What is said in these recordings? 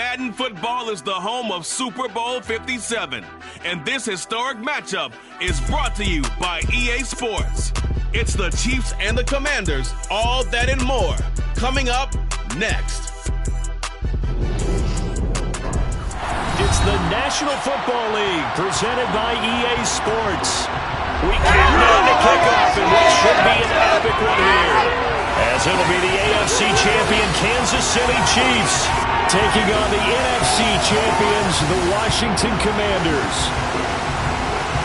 Madden football is the home of Super Bowl 57, and this historic matchup is brought to you by EA Sports. It's the Chiefs and the Commanders, all that and more, coming up next. It's the National Football League presented by EA Sports. We count down to kickoff, and this should be an epic one here, as it'll be the AFC champion Kansas City Chiefs taking on the NFC champions, the Washington Commanders.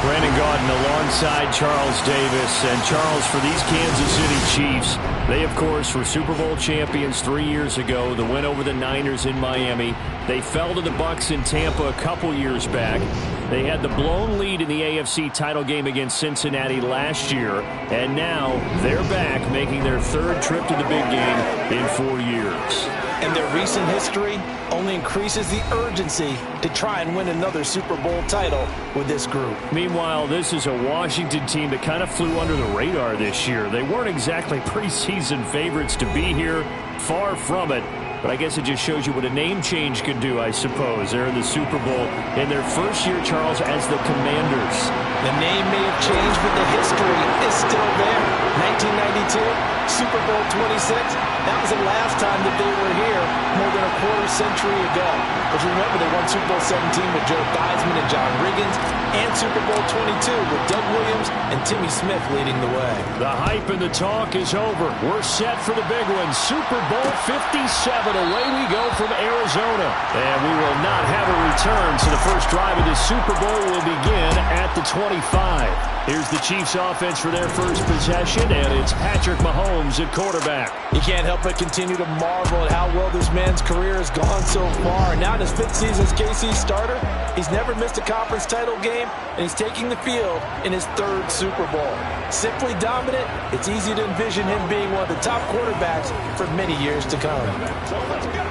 Brandon Gaudin alongside Charles Davis. And Charles, for these Kansas City Chiefs, they, of course, were Super Bowl champions 3 years ago. The win over the Niners in Miami. They fell to the Bucs in Tampa a couple years back. They had the blown lead in the AFC title game against Cincinnati last year. And now they're back, making their third trip to the big game in 4 years. And their recent history only increases the urgency to try and win another Super Bowl title with this group. Meanwhile, this is a Washington team that kind of flew under the radar this year. They weren't exactly preseason favorites to be here, far from it. But I guess it just shows you what a name change could do, I suppose. They're in the Super Bowl in their first year, Charles, as the Commanders. The name may have changed, but the history is still there. 1992, Super Bowl 26. That was the last time that they were here, more than a quarter century ago. But remember, they won Super Bowl 17 with Joe Theismann and John Riggins, and Super Bowl 22 with Doug Williams and Timmy Smith leading the way. The hype and the talk is over. We're set for the big one. Super Bowl 57. Away we go from Arizona. And we will not have a return, so the first drive of the Super Bowl will begin at the 25. Here's the Chiefs offense for their first possession, and it's Patrick Mahomes at quarterback. You can't help but continue to marvel at how well this man's career has gone so far. And now in his fifth season as KC's starter, he's never missed a conference title game, and he's taking the field in his third Super Bowl. Simply dominant, it's easy to envision him being one of the top quarterbacks for many years to come. So let's go.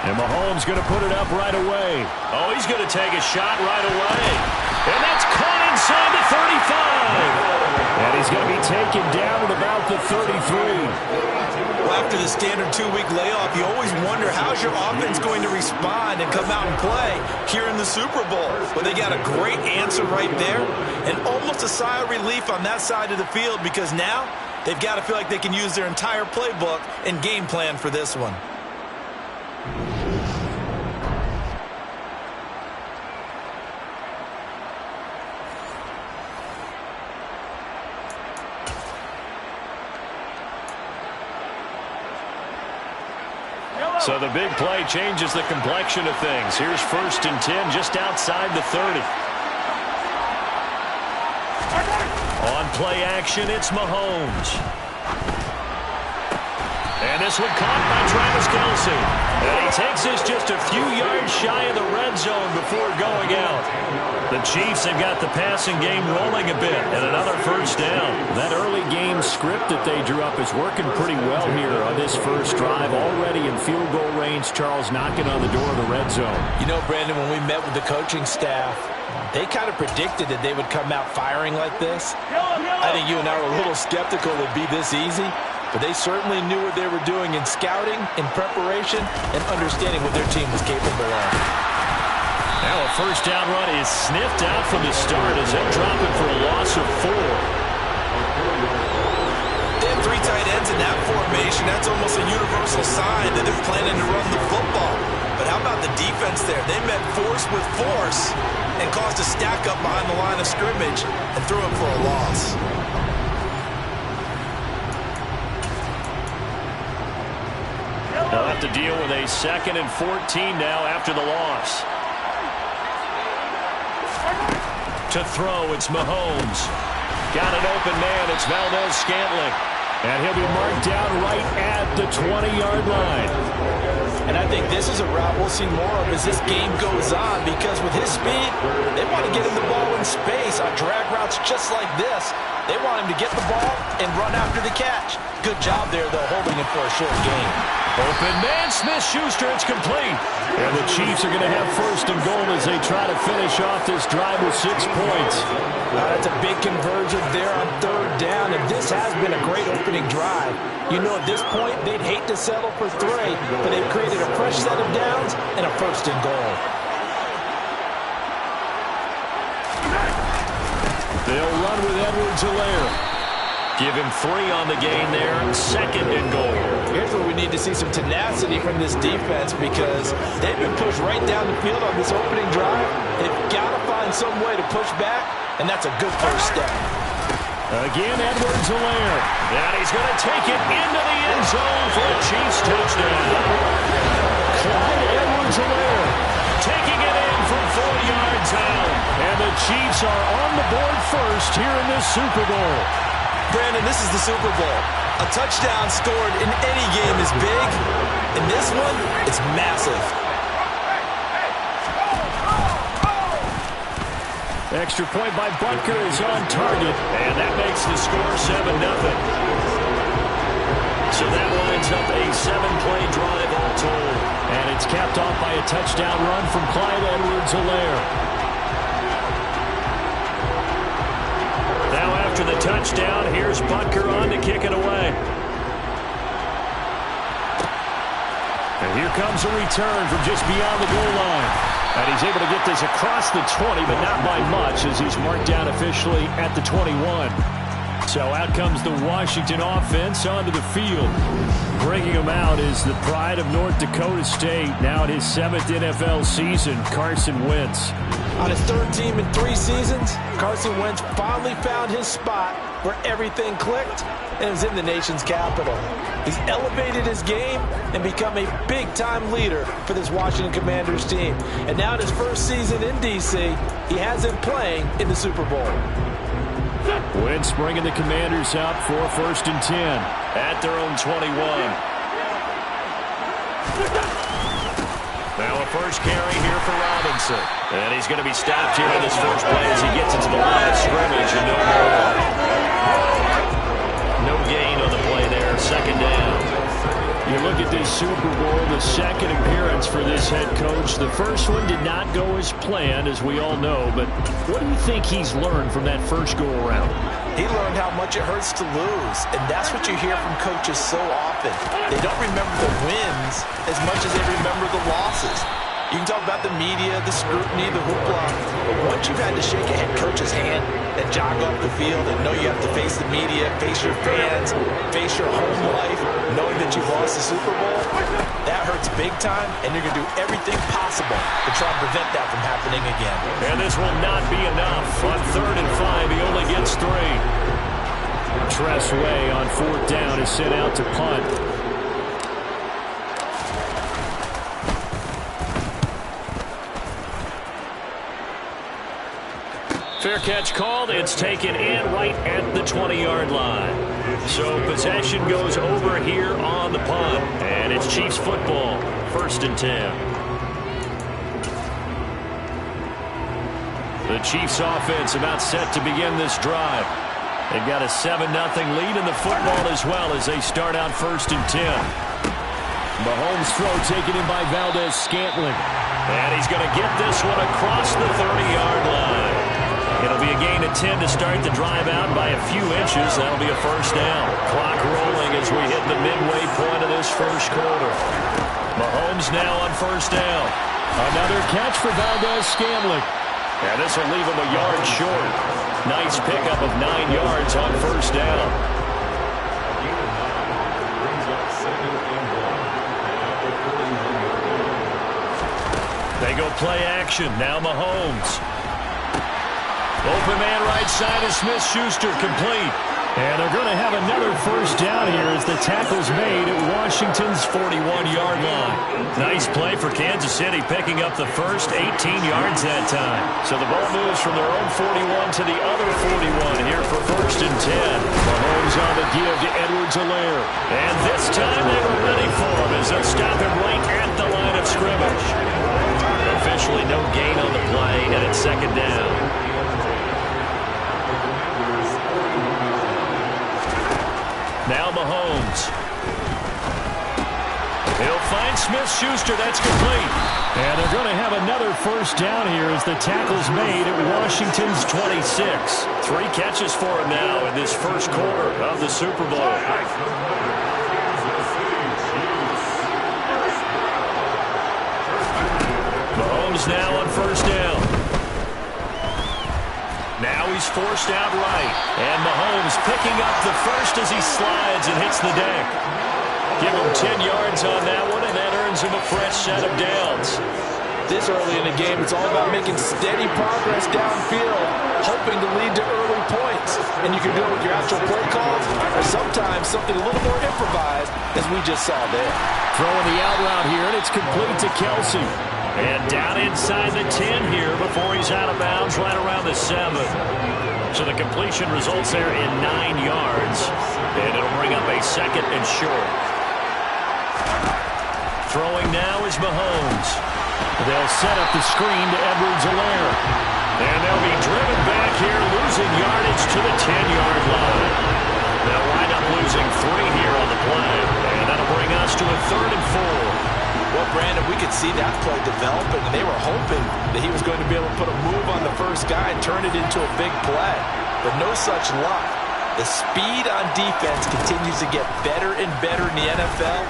And Mahomes going to put it up right away. Oh, he's going to take a shot right away. And that's caught inside the 35. And he's going to be taken down at about the 33. Well, after the standard 2-week layoff, you always wonder how's your offense going to respond and come out and play here in the Super Bowl. Well, they got a great answer right there, and almost a sigh of relief on that side of the field, because now they've got to feel like they can use their entire playbook and game plan for this one. So the big play changes the complexion of things. Here's 1st and 10 just outside the 30. On play action, it's Mahomes. And this one caught by Travis Kelce. And he takes this just a few yards shy of the red zone before going out. The Chiefs have got the passing game rolling a bit, and another first down. That early game script that they drew up is working pretty well here on this first drive. Already in field goal range, Charles knocking on the door of the red zone. You know, Brandon, when we met with the coaching staff, they kind of predicted that they would come out firing like this. I think you and I were a little skeptical it would be this easy. But they certainly knew what they were doing in scouting, in preparation, and understanding what their team was capable of. Now a first down run is sniffed out from the start as they'll drop it for a loss of 4. They have 3 tight ends in that formation. That's almost a universal sign that they're planning to run the football. But how about the defense there? They met force with force and caused a stack up behind the line of scrimmage and threw it for a loss. They'll have to deal with a 2nd and 14 now after the loss. To throw, it's Mahomes. Got an open man, it's Valdez-Scantling. And he'll be marked down right at the 20-yard line. And I think this is a route we'll see more of as this game goes on, because with his speed, they want to get him the ball in space on drag routes just like this. They want him to get the ball and run after the catch. Good job there, though, holding him for a short gain. Open man, Smith-Schuster, it's complete. And the Chiefs are going to have first and goal as they try to finish off this drive with 6 points. That's a big conversion there on third down, and this has been a great opening drive. You know, at this point, they'd hate to settle for 3, but they've created a fresh set of downs and a first and goal. They'll run with Edwards-Helaire. Give him 3 on the gain there, second and goal. Here's where we need to see some tenacity from this defense, because they've been pushed right down the field on this opening drive. They've got to find some way to push back, and that's a good first step. Again, Edwards-Helaire. And he's going to take it into the end zone for a Chiefs touchdown. Clyde Edwards-Helaire taking it in from 4 yards out. And the Chiefs are on the board first here in this Super Bowl. Brandon, this is the Super Bowl. A touchdown scored in any game is big. In this one, it's massive. Extra point by Butker is on target, and that makes the score 7-0. So that lines up a 7-play drive all told. And it's capped off by a touchdown run from Clyde Edwards-Helaire. Now after the touchdown, here's Butker on to kick it away. And here comes a return from just beyond the goal line. And he's able to get this across the 20, but not by much, as he's marked down officially at the 21. So out comes the Washington offense onto the field. Breaking him out is the pride of North Dakota State, now in his 7th NFL season, Carson Wentz. On his 3rd team in 3 seasons, Carson Wentz finally found his spot where everything clicked, and it was in the nation's capital. He's elevated his game and become a big-time leader for this Washington Commanders team. And now in his first season in D.C., he has him playing in the Super Bowl. Wentz bringing the Commanders up for 1st and 10 at their own 21. Now a first carry here for Robinson. And he's going to be stopped here on this first play as he gets it to the line of scrimmage. And no gain on the play there. 2nd down. You look at this Super Bowl, the 2nd appearance for this head coach. The first one did not go as planned, as we all know. But what do you think he's learned from that first go-around? He learned how much it hurts to lose, and that's what you hear from coaches so often. They don't remember the wins as much as they remember the losses. You can talk about the media, the scrutiny, the hoopla, but once you've had to shake a head coach's hand and jog up the field and know you have to face the media, face your fans, face your home life, knowing that you've lost the Super Bowl, that hurts big time, and you're going to do everything possible to try and prevent that from happening again. And this will not be enough. On 3rd and 5, he only gets 3. Tress Way on 4th down is sent out to punt. Fair catch called. It's taken in right at the 20-yard line. So possession goes over here on the punt. And it's Chiefs football. 1st and 10. The Chiefs offense about set to begin this drive. They've got a 7-0 lead in the football as well as they start out 1st and 10. Mahomes throw taken in by Valdez-Scantling. And he's going to get this one across the 30-yard line. It'll be a gain of 10 to start the drive out by a few inches. That'll be a 1st down. Clock rolling as we hit the midway point of this first quarter. Mahomes now on 1st down. Another catch for Valdez-Scantling. And this will leave him a yard short. Nice pickup of 9 yards on 1st down. They go play action. Now Mahomes. Open man right side is Smith-Schuster, complete. And they're going to have another 1st down here as the tackle's made at Washington's 41-yard line. Nice play for Kansas City, picking up the first 18 yards that time. So the ball moves from their own 41 to the other 41 here for 1st and 10. Mahomes on the give to Edwards-Helaire. And this time they were ready for him as they'll stop him right at Eventually, no gain on the play, and it's second down. Now Mahomes. He'll find Smith-Schuster. That's complete. And they're going to have another first down here as the tackle's made at Washington's 26. 3 catches for him now in this first quarter of the Super Bowl. Mahomes now on first down. Now he's forced out right. And Mahomes picking up the first as he slides and hits the deck. Give him 10 yards on that one, and that earns him a fresh set of downs. This early in the game, it's all about making steady progress downfield, hoping to lead to early points. And you can do it with your actual play calls, or sometimes something a little more improvised, as we just saw there. Throwing the out route here, and it's complete to Kelsey. And down inside the 10 here before he's out of bounds right around the 7. So the completion results there in 9 yards. And it'll bring up a second and short. Throwing now is Mahomes. They'll set up the screen to Edwards-Helaire. And they'll be driven back here, losing yardage to the 10-yard line. They'll wind up losing 3 here on the play. And that'll bring us to a 3rd and 4. Well, Brandon, we could see that play developing, and they were hoping that he was going to be able to put a move on the first guy and turn it into a big play. But no such luck. The speed on defense continues to get better and better in the NFL.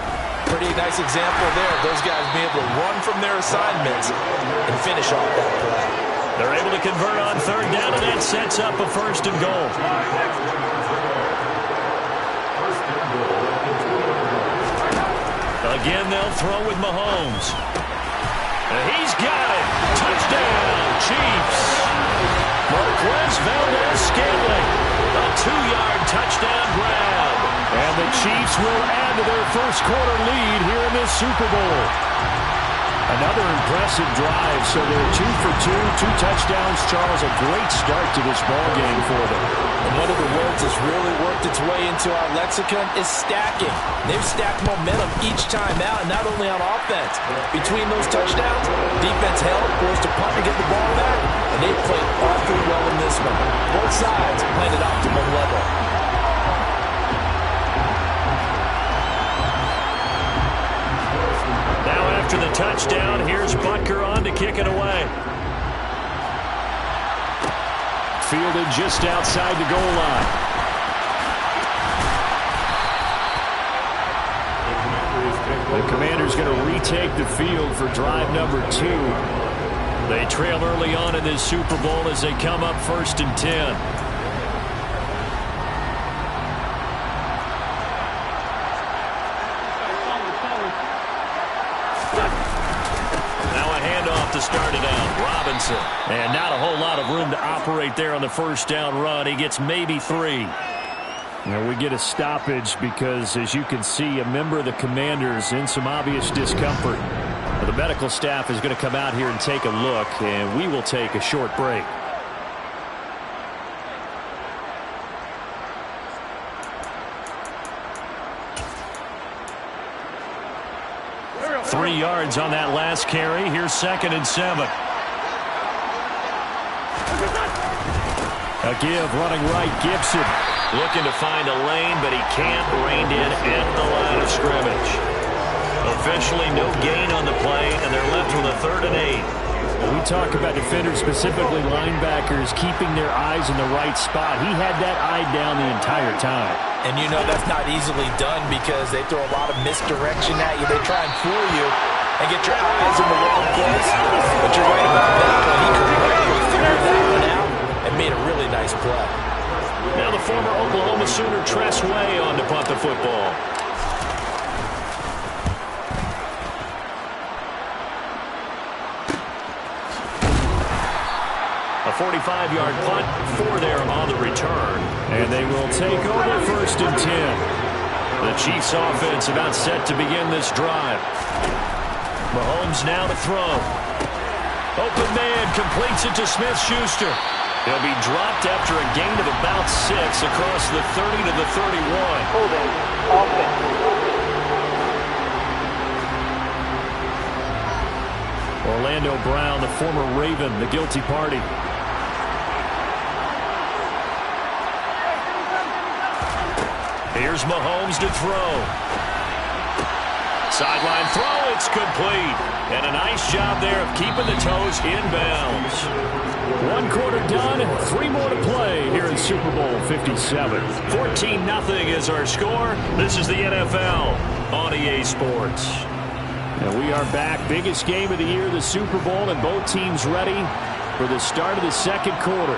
Pretty nice example there. Those guys being able to run from their assignments and finish off that play. They're able to convert on 3rd down, and that sets up a 1st and goal. Again, they'll throw with Mahomes. And he's got it. Touchdown, Chiefs. Marquez Valdez-Scantling. A 2-yard touchdown grab. And the Chiefs will add to their first quarter lead here in this Super Bowl. Another impressive drive, so they're 2 for 2, 2 touchdowns. Charles, a great start to this ballgame for them. And one of the words that's really worked its way into our lexicon is stacking. They've stacked momentum each time out, and not only on offense. Between those touchdowns, defense held, forced to punt to get the ball back, and they played awfully well in this one. Both sides played at optimum level. After the touchdown, here's Butker on to kick it away. Fielded just outside the goal line. The Commander's going to retake the field for drive number 2. They trail early on in this Super Bowl as they come up 1st and 10. To start it out, Robinson. And not a whole lot of room to operate there on the first down run. He gets maybe 3. Now we get a stoppage because, as you can see, a member of the Commanders in some obvious discomfort. Well, the medical staff is going to come out here and take a look, and we will take a short break. Three yards on that last carry. Here's 2nd and 7. A give running right, Gibson. Looking to find a lane, but he can't. Reined in at the line of scrimmage. Officially no gain on the play, and they're left with a 3rd and 8. We talk about defenders, specifically linebackers, keeping their eyes in the right spot. He had that eye down the entire time. And you know that's not easily done because they throw a lot of misdirection at you. They try and fool you and get your eyes in the wrong place. But you're right about that one. He correctly figured that one out and made a really nice play. Now the former Oklahoma Sooner Tress Way on to punt the football. A 45-yard punt, 4 there on the return. And they will take over 1st and 10. The Chiefs offense about set to begin this drive. Mahomes now to throw. Open man completes it to Smith-Schuster. He'll be dropped after a gain of about 6 across the 30 to the 31. Holding offense. Orlando Brown, the former Raven, the guilty party. Here's Mahomes to throw. Sideline throw, it's complete. And a nice job there of keeping the toes in bounds. 1 quarter done, 3 more to play here in Super Bowl 57. 14-0 is our score. This is the NFL on EA Sports. And we are back. Biggest game of the year, the Super Bowl, and both teams ready for the start of the second quarter.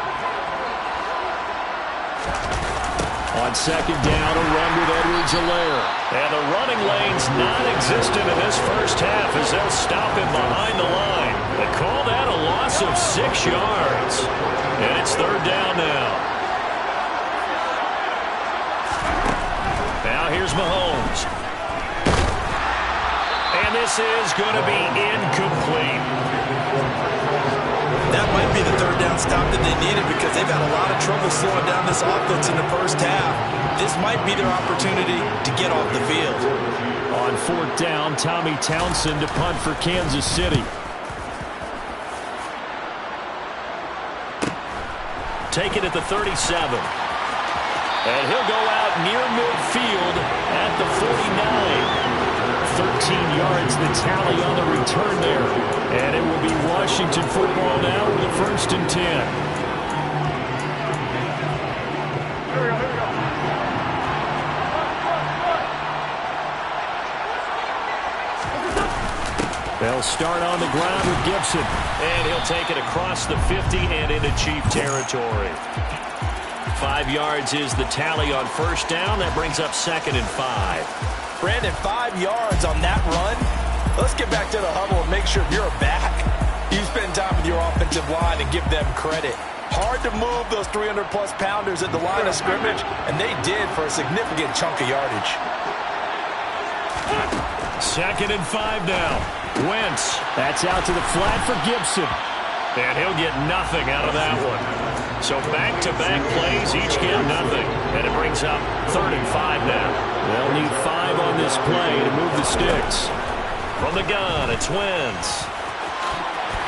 On second down, a run with Edwards-Helaire. And the running lane's non-existent in this first half as they'll stop him behind the line. They call that a loss of 6 yards. And it's third down now. Now here's Mahomes. And this is going to be incomplete. That might be the third down stop that they needed because they've had a lot of trouble slowing down this offense in the first half. This might be their opportunity to get off the field. On fourth down, Tommy Townsend to punt for Kansas City. Take it at the 37. And he'll go out near midfield at the 49. 13 yards, the tally on the return there. And it will be Washington football now with a 1st and 10. They'll start on the ground with Gibson. And he'll take it across the 50 and into Chief territory. 5 yards is the tally on first down. That brings up 2nd and 5. Brandon, 5 yards on that run. Let's get back to the huddle and make sure you're back. You spend time with your offensive line and give them credit. Hard to move those 300-plus pounders at the line of scrimmage, and they did for a significant chunk of yardage. 2nd and 5 now. Wentz. That's out to the flat for Gibson. And he'll get nothing out of that one. So back-to-back plays, each get nothing. And it brings up 3rd and 5 now. They'll need 5 on this play to move the sticks. From the gun, it's Wentz.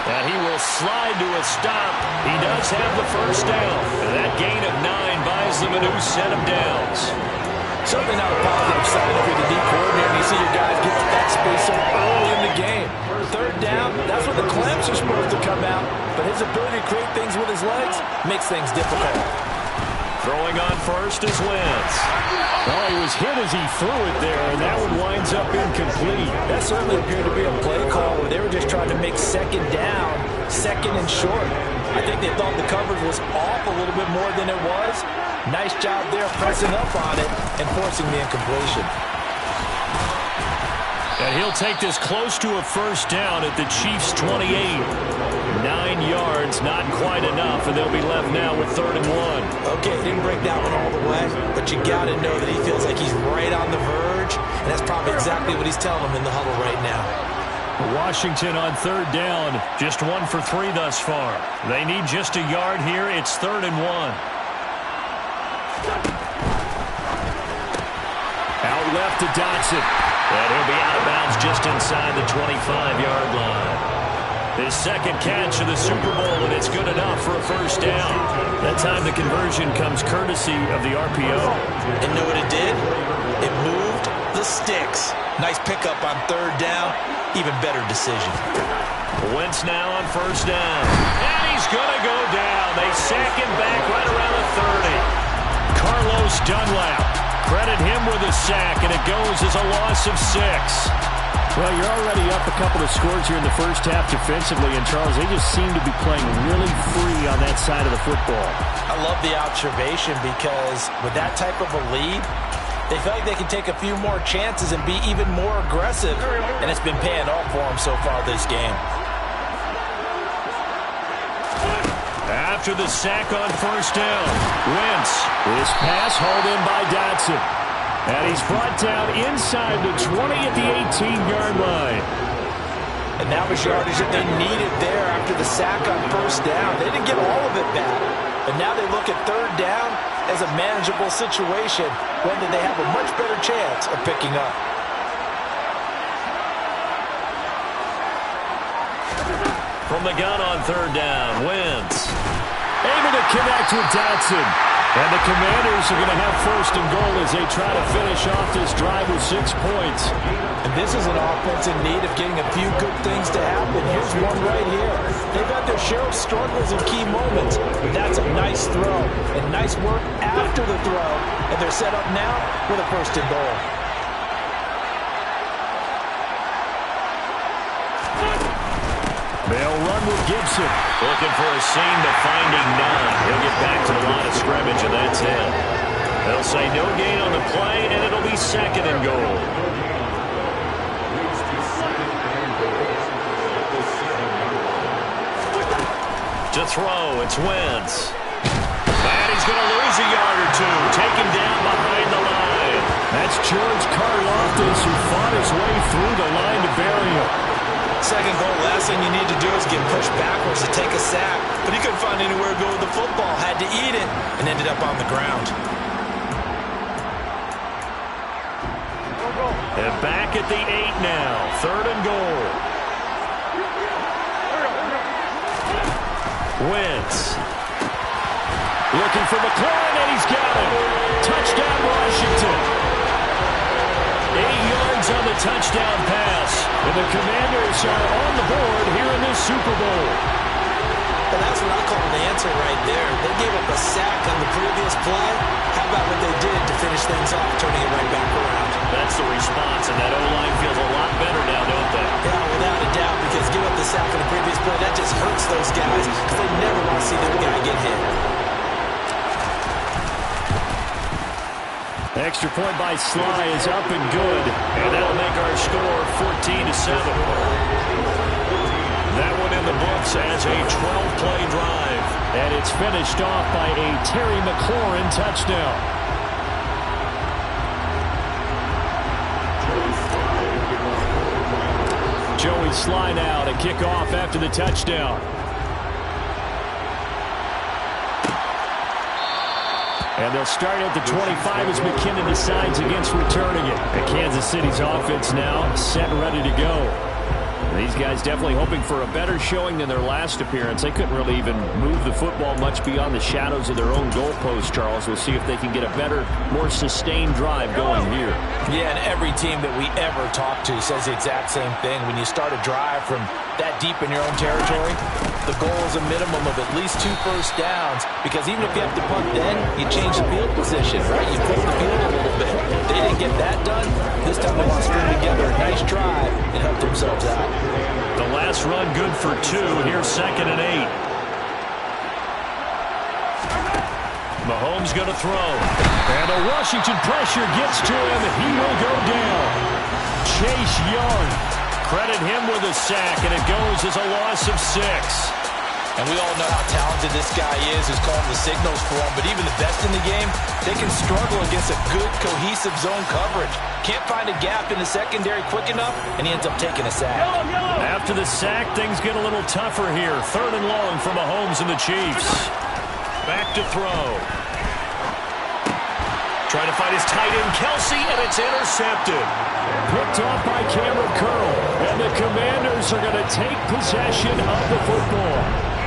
And he will slide to a stop. He does have the first down. And that gain of 9 buys them a new set of downs. Certainly not a positive sign if you're the D coordinator and you see your guys get to that space so early in the game. Third down, that's when the clamps are supposed to come out. But his ability to create things with his legs makes things difficult. Throwing on first is Wentz. Oh, he was hit as he threw it there, and that one winds up incomplete. That certainly appeared to be a play call where they were just trying to make second down, 2nd and short. I think they thought the coverage was off a little bit more than it was. Nice job there pressing up on it and forcing the incompletion. And he'll take this close to a first down at the Chiefs' 28. 9 yards, not quite enough, and they'll be left now with 3rd and 1. Okay, didn't break that one all the way, but you got to know that he feels like he's right on the verge, and that's probably exactly what he's telling them in the huddle right now. Washington on 3rd down, just 1 for 3 thus far. They need just a yard here. It's 3rd and 1. Out left to Dotson. And he'll be out of bounds just inside the 25-yard line. His second catch of the Super Bowl, and it's good enough for a first down. That time the conversion comes courtesy of the RPO. And know what it did? It moved the sticks. Nice pickup on 3rd down. Even better decision. Wentz now on first down. And he's going to go down. They sack him back right around the 30. Carlos Dunlap. Credit him with a sack, and it goes as a loss of 6. Well, you're already up a couple of scores here in the first half defensively, and Charles, they just seem to be playing really free on that side of the football. I love the observation because with that type of a lead, they feel like they can take a few more chances and be even more aggressive, and it's been paying off for them so far this game. After the sack on first down, Wentz. This pass hauled in by Dotson. And he's brought down inside the 20 at the 18-yard line. And that was yardage that they needed there after the sack on first down. They didn't get all of it back. But now they look at 3rd down as a manageable situation, one that they have a much better chance of picking up. From the gun on third down, Wentz. Able to connect with Dotson. And the Commanders are going to have first and goal as they try to finish off this drive with 6 points. And this is an offense in need of getting a few good things to happen. Here's one right here. They've had their share of struggles in key moments, but that's a nice throw and nice work after the throw. And they're set up now with a first and goal. They'll run with Gibson. Looking for a seam, but finding none. He'll get back to the line of scrimmage, and that's it. They'll say no gain on the play, and it'll be second and goal. To throw, it's Wentz. And he's going to lose a yard or two. Taken down behind the line. That's George Karlaftis, who fought his way through the line to bury him. Second goal, last thing you need to do is get pushed backwards to take a sack. But he couldn't find anywhere to go with the football. Had to eat it and ended up on the ground. And back at the 8 now. Third and goal. Wentz. Looking for McLaurin, and he's got it. Touchdown, Washington. 8 yards on the touchdown pass. And the Commanders are on the board here in this Super Bowl. Well, that's what I call an answer right there. They gave up a sack on the previous play. How about what they did to finish things off, turning it right back around? That's the response, and that O-line feels a lot better now, don't they? Yeah, without a doubt, because give up the sack on the previous play, that just hurts those guys because they never want to see their guy get hit. Extra point by Sly is up and good, and that'll make our score 14-7. That one in the books as a 12-play drive, and it's finished off by a Terry McLaurin touchdown. Joey Sly now to kick off after the touchdown. And they'll start at the 25 as McKinnon decides against returning it. And Kansas City's offense now set and ready to go. These guys definitely hoping for a better showing than their last appearance. They couldn't really even move the football much beyond the shadows of their own goalpost, Charles. We'll see if they can get a better, more sustained drive going here. Yeah, and every team that we ever talk to says the exact same thing. When you start a drive from that deep in your own territory, the goal is a minimum of at least 2 first downs, because even if you have to punt then, you change the field position, right? You flip the field a little bit. They didn't get that done. This time they want to string together a nice drive and help themselves out. The last run good for 2. Here's 2nd and 8. Mahomes going to throw. And the Washington pressure gets to him. He will go down. Chase Young. Credit him with a sack, and it goes as a loss of 6. And we all know how talented this guy is, who's calling the signals for him. But even the best in the game, they can struggle against a good, cohesive zone coverage. Can't find a gap in the secondary quick enough, and he ends up taking a sack. After the sack, things get a little tougher here. 3rd and long for Mahomes and the Chiefs. Back to throw. Trying to find his tight end, Kelsey, and it's intercepted. Picked off by Cameron Curl. And the Commanders are going to take possession of the football.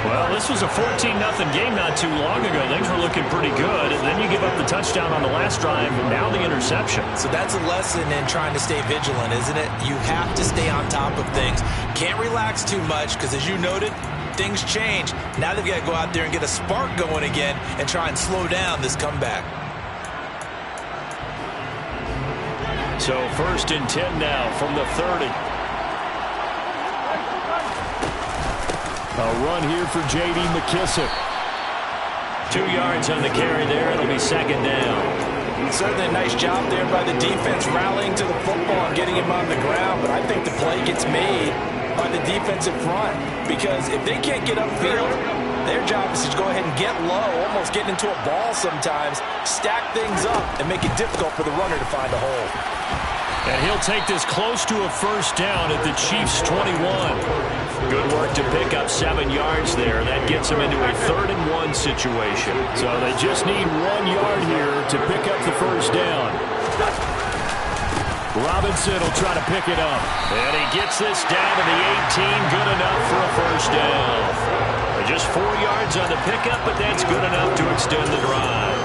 Well, this was a 14-0 game not too long ago. Things were looking pretty good. And then you give up the touchdown on the last drive, and now the interception. So that's a lesson in trying to stay vigilant, isn't it? You have to stay on top of things. Can't relax too much because, as you noted, things change. Now they've got to go out there and get a spark going again and try and slow down this comeback. So 1st and 10 now from the 30. A run here for J.D. McKissick. 2 yards on the carry there. It'll be 2nd down. Certainly a nice job there by the defense rallying to the football and getting him on the ground. But I think the play gets made by the defensive front, because if they can't get upfield, their job is to go ahead and get low, almost get into a ball sometimes, stack things up, and make it difficult for the runner to find a hole. And he'll take this close to a first down at the Chiefs' 21. Good work to pick up 7 yards there. That gets them into a 3rd and 1 situation. So they just need 1 yard here to pick up the first down. Robinson will try to pick it up. And he gets this down to the 18. Good enough for a first down. Just 4 yards on the pickup, but that's good enough to extend the drive.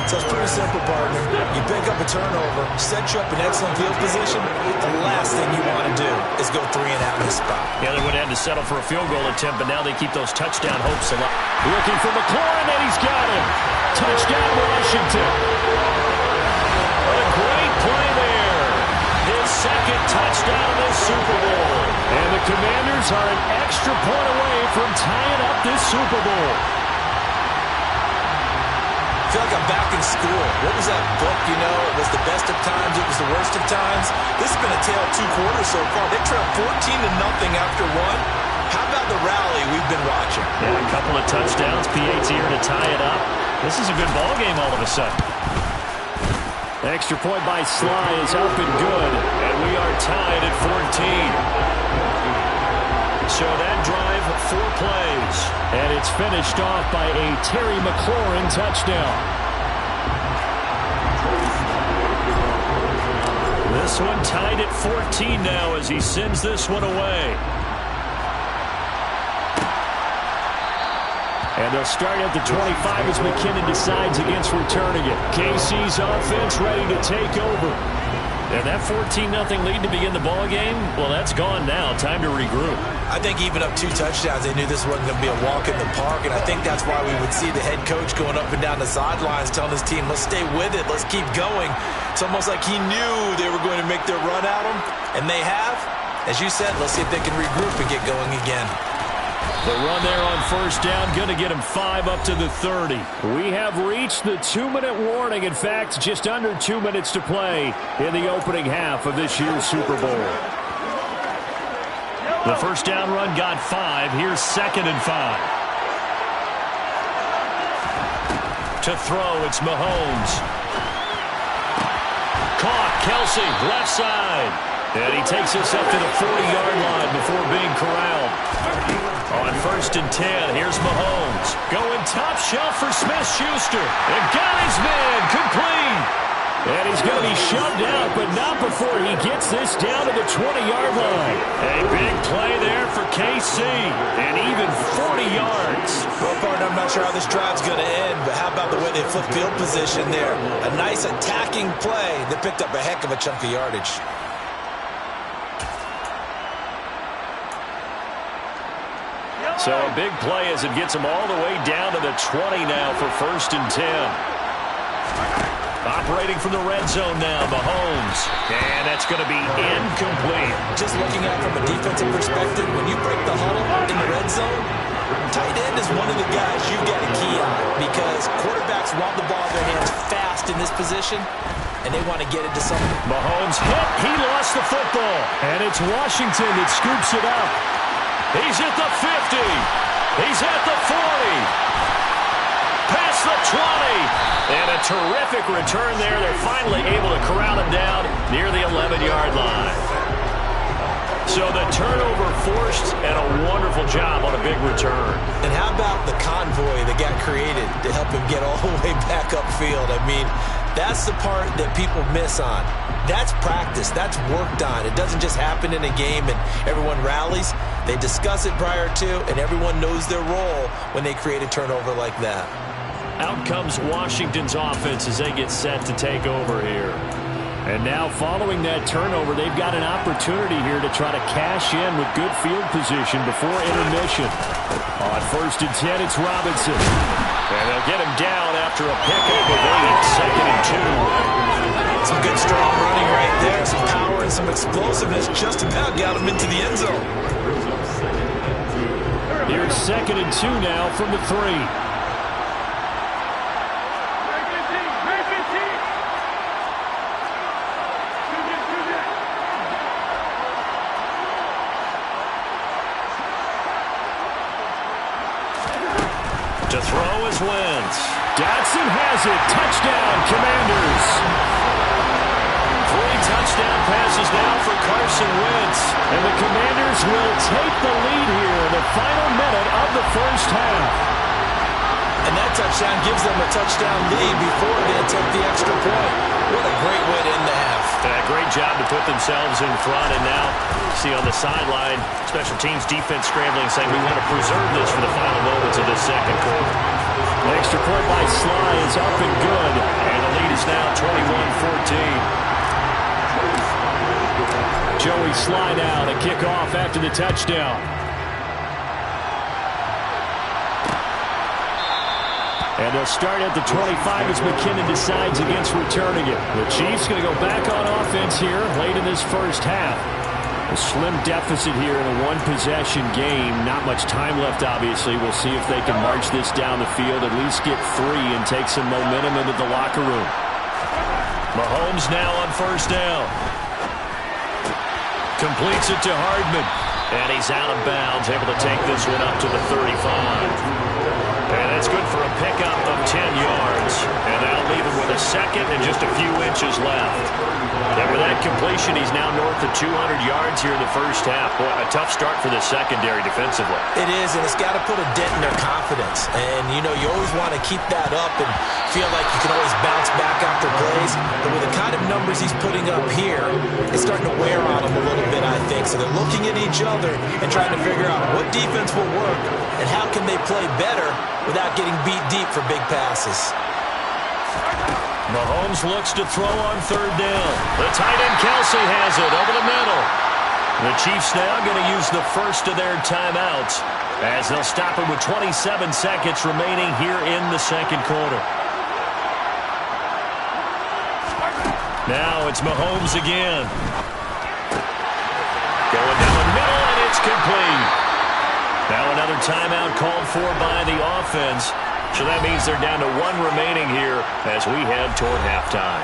So it's pretty simple, partner. You pick up a turnover, set you up in excellent field position. The last thing you want to do is go 3 and out in this spot. Yeah, they would have had to settle for a field goal attempt, but now they keep those touchdown hopes alive. Looking for McLaurin, and he's got him. Touchdown, Washington. A great play there. His second touchdown in the Super Bowl. And the Commanders are an extra point away from tying up this Super Bowl. I feel like I'm back in school. What was that book, you know? It was the best of times. It was the worst of times. This has been a tale of 2 quarters so far. They trailed 14-0 after 1. How about the rally we've been watching? Yeah, a couple of touchdowns. P.A.'s here to tie it up. This is a good ball game all of a sudden. Extra point by Sly is up and good. And we are tied at 14. So that drive, 4 plays. And it's finished off by a Terry McLaurin touchdown. This one tied at 14 now as he sends this one away. And they'll start at the 25 as McKinnon decides against returning it. KC's offense ready to take over. And that 14-0 lead to begin the ball game, well, that's gone now. Time to regroup. I think even up 2 touchdowns, they knew this wasn't going to be a walk in the park, and I think that's why we would see the head coach going up and down the sidelines telling his team, let's stay with it, let's keep going. It's almost like he knew they were going to make their run at him, and they have. As you said, let's see if they can regroup and get going again. The run there on first down, going to get him 5 up to the 30. We have reached the 2-minute warning. In fact, just under 2 minutes to play in the opening half of this year's Super Bowl. The first down run got 5. Here's 2nd and 5. To throw, it's Mahomes. Caught, Kelsey, left side. And he takes us up to the 40-yard line before being corralled. On 1st and 10, here's Mahomes. Going top shelf for Smith-Schuster. And got his man complete. And he's going to be shoved out, but not before he gets this down to the 20-yard line. A big play there for KC. And even 40 yards. Well, partner, I'm not sure how this drive's going to end, but how about the way they flip field position there? A nice attacking play that picked up a heck of a chunk of yardage. So a big play as it gets them all the way down to the 20 now for 1st and 10. Operating from the red zone now, Mahomes. And that's going to be incomplete. Just looking at it from a defensive perspective, when you break the huddle in the red zone, tight end is one of the guys you've got to key on because quarterbacks want the ball in their hands fast in this position, and they want to get it to someone. Mahomes hit. He lost the football. And it's Washington that scoops it up. He's at the 50. He's at the 40. Past the 20. And a terrific return there. They're finally able to corral him down near the 11-yard line. So the turnover forced and a wonderful job on a big return. And how about the convoy that got created to help him get all the way back upfield? I mean, that's the part that people miss on. That's practice. That's worked on. It doesn't just happen in a game and everyone rallies. They discuss it prior to, and everyone knows their role when they create a turnover like that. Out comes Washington's offense as they get set to take over here. And now following that turnover, they've got an opportunity here to try to cash in with good field position before intermission. On 1st and 10, it's Robinson. And they'll get him down after a pickup of 8, 2nd and 2. Some good strong running right there, some power and some explosiveness just about got him into the end zone. Here's 2nd and 2 now from the 3. To throw is Wentz. Dotson has it. Touchdown, Commanders. 3 touchdown passes now for Carson Wentz. And the Commanders will take the lead here in the final minute of the first half. And that touchdown gives them a touchdown lead before they attempt the extra point. What a great way to end the half. Great good job to put themselves in front. And now, see on the sideline, special teams defense scrambling, saying we want to preserve this for the final moments of this second quarter. The extra point by Sly is up and good. And the lead is now 21-14. Joey Sly now to kick off after the touchdown. And they'll start at the 25 as McKinnon decides against returning it. The Chiefs going to go back on offense here late in this first half. A slim deficit here in a one-possession game. Not much time left, obviously. We'll see if they can march this down the field, at least get 3 and take some momentum into the locker room. Mahomes now on first down. Completes it to Hardman. And he's out of bounds, able to take this one up to the 35. And that's good for a pickup of 10 yards. And that'll leave him with a second and just a few inches left. And with that completion, he's now north of 200 yards here in the first half. Boy, a tough start for the secondary defensively. It is, and it's got to put a dent in their confidence. And, you know, you always want to keep that up and feel like you can always bounce back after plays. But with the kind of numbers he's putting up here, it's starting to wear on them a little bit, I think. So they're looking at each other and trying to figure out what defense will work and how can they play better without getting beat deep for big passes. Mahomes looks to throw on third down. The tight end Kelsey has it over the middle. The Chiefs now going to use the first of their timeouts as they'll stop it with 27 seconds remaining here in the second quarter. Now it's Mahomes again. Going down the middle, and it's complete. Now another timeout called for by the offense. So that means they're down to 1 remaining here as we head toward halftime.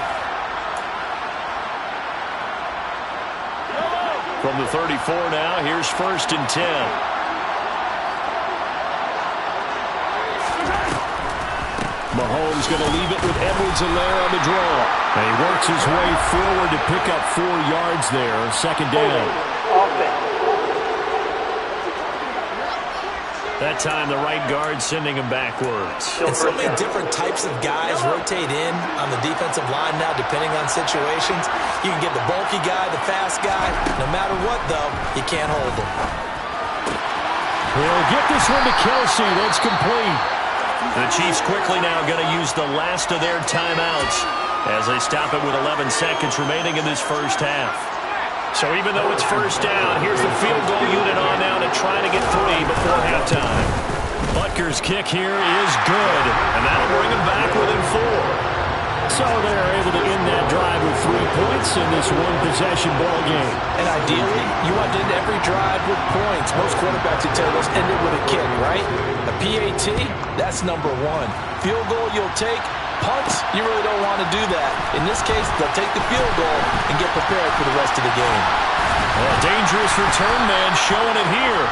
From the 34 now, here's 1st and 10. Mahomes going to leave it with Edwards-Helaire on the draw. And he works his way forward to pick up 4 yards there. Second down. That time, the right guard sending him backwards. And so many different types of guys rotate in on the defensive line now, depending on situations. You can get the bulky guy, the fast guy. No matter what, though, you can't hold him. We'll get this one to Kelsey. That's complete. The Chiefs quickly now going to use the last of their timeouts as they stop it with 11 seconds remaining in this first half. So even though it's first down, here's the field goal unit on now to try to get 3 before halftime. Butker's kick here is good. And that'll bring him back within 4. So they're able to end that drive with 3 points in this one-possession ball game. And ideally, you want to end every drive with points. Most quarterbacks would tell us end it with a kick, right? A PAT, that's number 1. Field goal you'll take. Punts, you really don't want to do that. In this case, they'll take the field goal and get prepared for the rest of the game. A dangerous return man showing it here.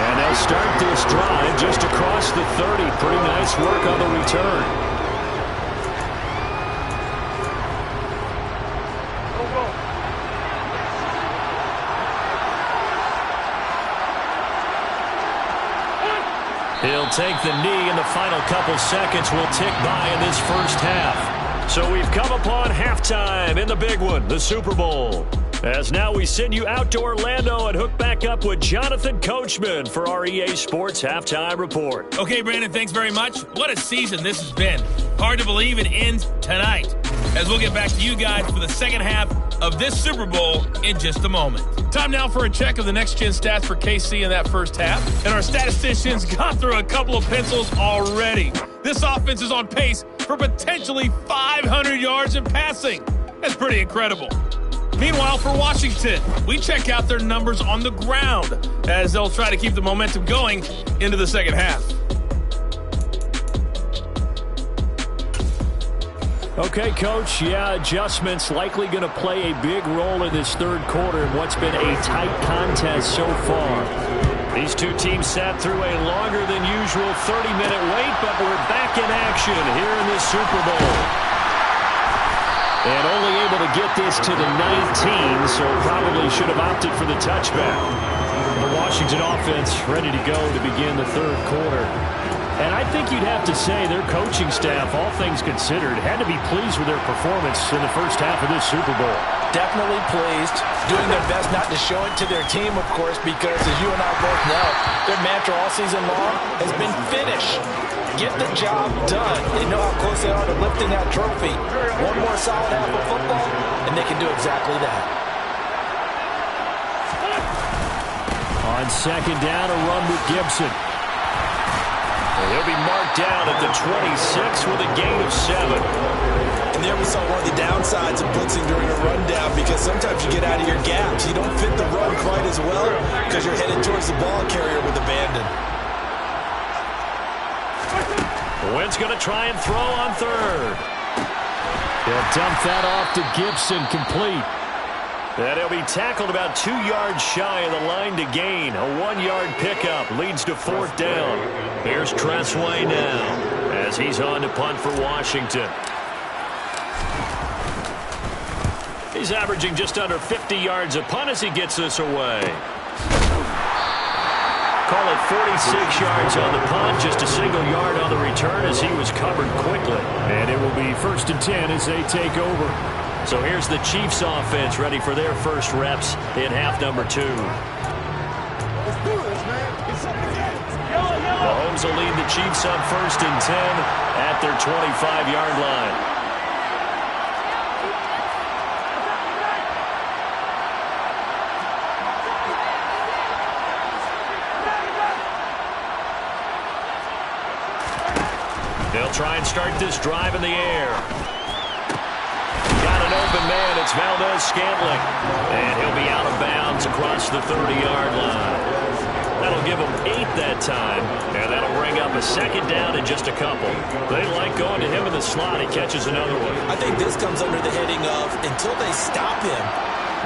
And they'll start this drive just across the 30. Pretty nice work on the return. He'll take the knee, and the final couple seconds will tick by in this first half. So we've come upon halftime in the big one, the Super Bowl. As now we send you out to Orlando and hook back up with Jonathan Coachman for our EA Sports Halftime Report. Okay, Brandon, thanks very much. What a season this has been. Hard to believe it ends tonight, as we'll get back to you guys for the second half of this Super Bowl in just a moment. Time now for a check of the next-gen stats for KC in that first half. And our statisticians got through a couple of pencils already. This offense is on pace for potentially 500 yards in passing. That's pretty incredible. Meanwhile, for Washington, we check out their numbers on the ground as they'll try to keep the momentum going into the second half. Okay, Coach, adjustments likely going to play a big role in this third quarter in what's been a tight contest so far. These two teams sat through a longer than usual 30-minute wait, but we're back in action here in this Super Bowl. And only able to get this to the 19, so probably should have opted for the touchback. The Washington offense ready to go to begin the third quarter. And I think you'd have to say their coaching staff, all things considered, had to be pleased with their performance in the first half of this Super Bowl. definitely pleased, doing their best not to show it to their team, of course, because as you and I both know, their mantra all season long has been finish. Get the job done. They know how close they are to lifting that trophy. One more solid half of football, and they can do exactly that. On second down, a run with Gibson. And he'll be marked down at the 26 with a gain of 7. And there we saw one of the downsides of blitzing during a rundown, because sometimes you get out of your gaps. You don't fit the run quite as well because you're headed towards the ball carrier with abandon. Wentz going to try and throw on third. He'll dump that off to Gibson, complete. And he'll be tackled about 2 yards shy of the line to gain. A 1-yard pickup leads to fourth down. Here's Tressway now as he's on to punt for Washington. He's averaging just under 50 yards a punt as he gets this away. Call it 46 yards on the punt, just a single yard on the return as he was covered quickly. And it will be 1st and 10 as they take over. So here's the Chiefs offense ready for their first reps in half number 2. Mahomes will lead the Chiefs on 1st and 10 at their 25-yard line. They'll try and start this drive in the air. Got an open man. It's Valdez-Scantling. And he'll be out of bounds across the 30-yard line. That'll give him 8 that time. And that'll bring up a second down in just a couple. They like going to him in the slot. He catches another one. I think this comes under the heading of, until they stop him,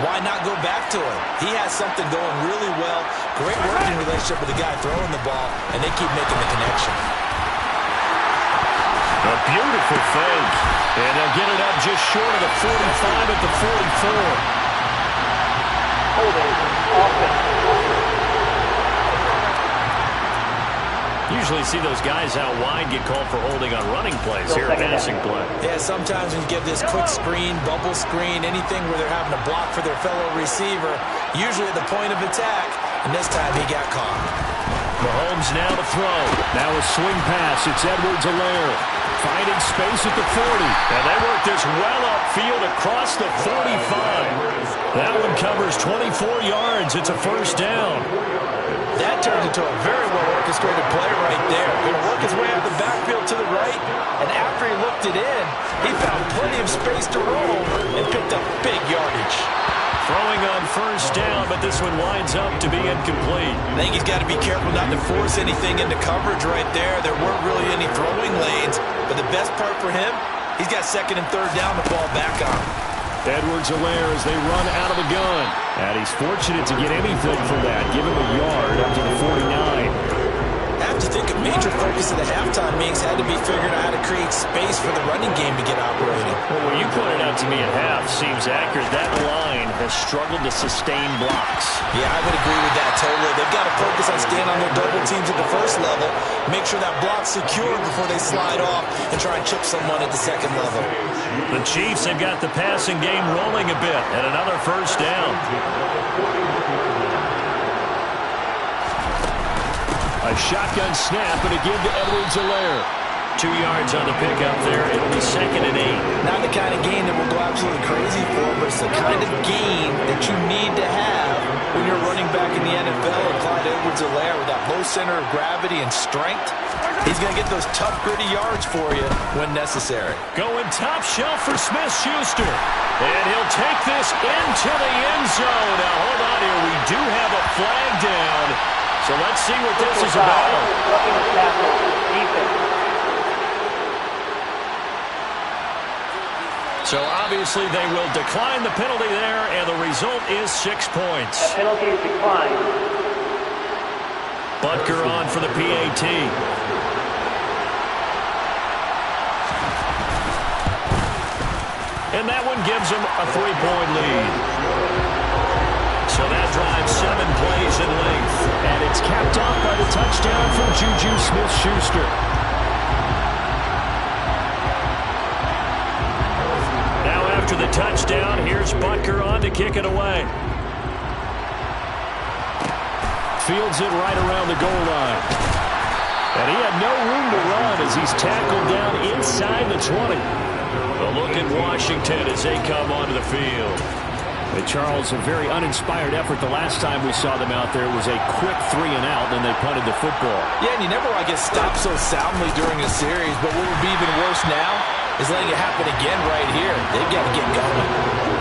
why not go back to him? He has something going really well. Great working relationship with the guy throwing the ball, and they keep making the connection. A beautiful fake. And they'll get it up just short of the 45 at the 44. Usually see those guys out wide get called for holding on running plays here, passing play. Yeah, sometimes when you get this quick screen, bubble screen, anything where they're having to block for their fellow receiver, usually at the point of attack, and this time he got caught. Mahomes now to throw. Now a swing pass. It's Edwards-Helaire. Finding space at the 40. And they work this well upfield across the 45. That one covers 24 yards. It's a first down. That turned into a very well-orchestrated play right there. Going to work his way out the backfield to the right, and after he looked it in, he found plenty of space to roam and picked up big yardage. Throwing on first down, but this one winds up to be incomplete. I think he's got to be careful not to force anything into coverage right there. There weren't really any throwing lanes, but the best part for him, he's got second and third down to fall back on. Edwards-Helaire as they run out of the gun. And he's fortunate to get anything from that. Give him a yard up to the 49. I have to think a major focus of the halftime meetings had to be figuring out how to create space for the running game to get operating. Well, what you pointed out to me at half seems accurate. That line has struggled to sustain blocks. Yeah, I would agree with that totally. They've got to focus on staying on their double teams at the first level, make sure that block's secure before they slide off and try and chip someone at the second level. The Chiefs have got the passing game rolling a bit, and another first down. A shotgun snap and a give to Edwards-Helaire. 2 yards on the pickup there. It'll be second and 8. Not the kind of gain that we'll go absolutely crazy for, but it's the kind of gain that you need to have when you're running back in the NFL. And Clyde Edwards-Helaire with that low center of gravity and strength, he's going to get those tough, gritty yards for you when necessary. Going top shelf for Smith-Schuster. And he'll take this into the end zone. Now, hold on here. We do have a flag down. So let's see what this is about. So obviously they will decline the penalty there, and the result is 6 points. That penalty is declined. Butker on for the PAT. And that one gives them a 3-point lead. So that drives 7 plays in length. And it's capped off by the touchdown from Juju Smith-Schuster. Now after after the touchdown. Here's Butker on to kick it away. Fields it right around the goal line. And he had no room to run as he's tackled down inside the 20. A look at Washington as they come onto the field. And Charles, a very uninspired effort the last time we saw them out there. It was a quick 3 and out, then they punted the football. Yeah, and you never want to get stopped so soundly during a series, but what would be even worse now is letting it happen again right here. They've got to get going.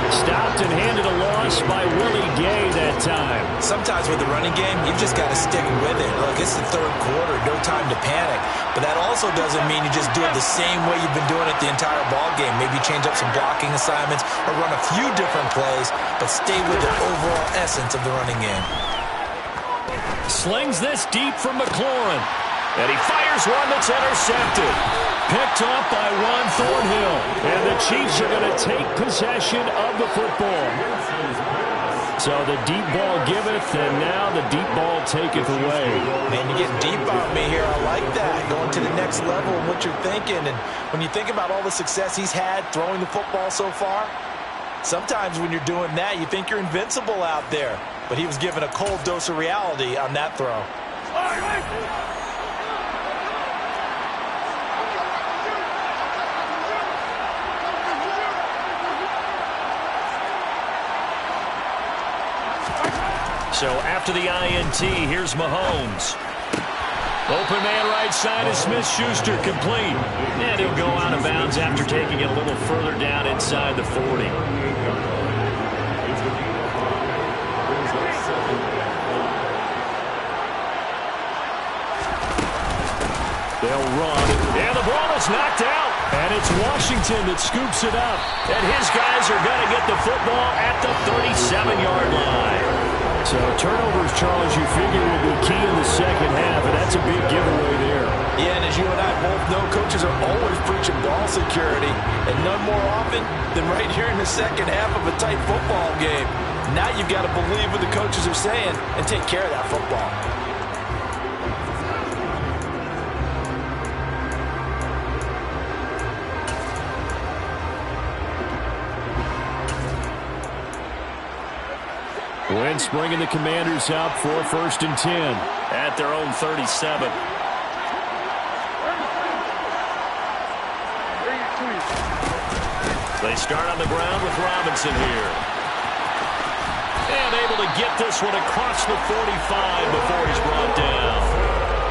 Stopped and handed a loss by Willie Gay that time. Sometimes with the running game, you've just got to stick with it. Look, it's the third quarter, no time to panic. But that also doesn't mean you just do it the same way you've been doing it the entire ball game. Maybe change up some blocking assignments or run a few different plays, but stay with the overall essence of the running game. Slings this deep from McLaurin. And he fires one that's intercepted. Picked off by Ron Thornhill. And the Chiefs are going to take possession of the football. So the deep ball giveth, and now the deep ball taketh away. Man, you get deep on me here. I like that. Going to the next level of what you're thinking. And when you think about all the success he's had throwing the football so far, sometimes when you're doing that, you think you're invincible out there. But he was given a cold dose of reality on that throw. So after the INT, here's Mahomes. Open man right side is Smith-Schuster, complete. And he'll go out of bounds after taking it a little further down inside the 40. They'll run, and the ball is knocked out. And it's Washington that scoops it up. And his guys are going to get the football at the 37-yard line. So turnovers, Charles, you figure will be key in the second half, and that's a big giveaway there. Yeah, and as you and I both know, coaches are always preaching ball security, and none more often than right here in the second half of a tight football game. Now you've got to believe what the coaches are saying and take care of that football. Wentz bringing the Commanders up for 1st and 10 at their own 37. They start on the ground with Robinson here. And able to get this one across the 45 before he's brought down.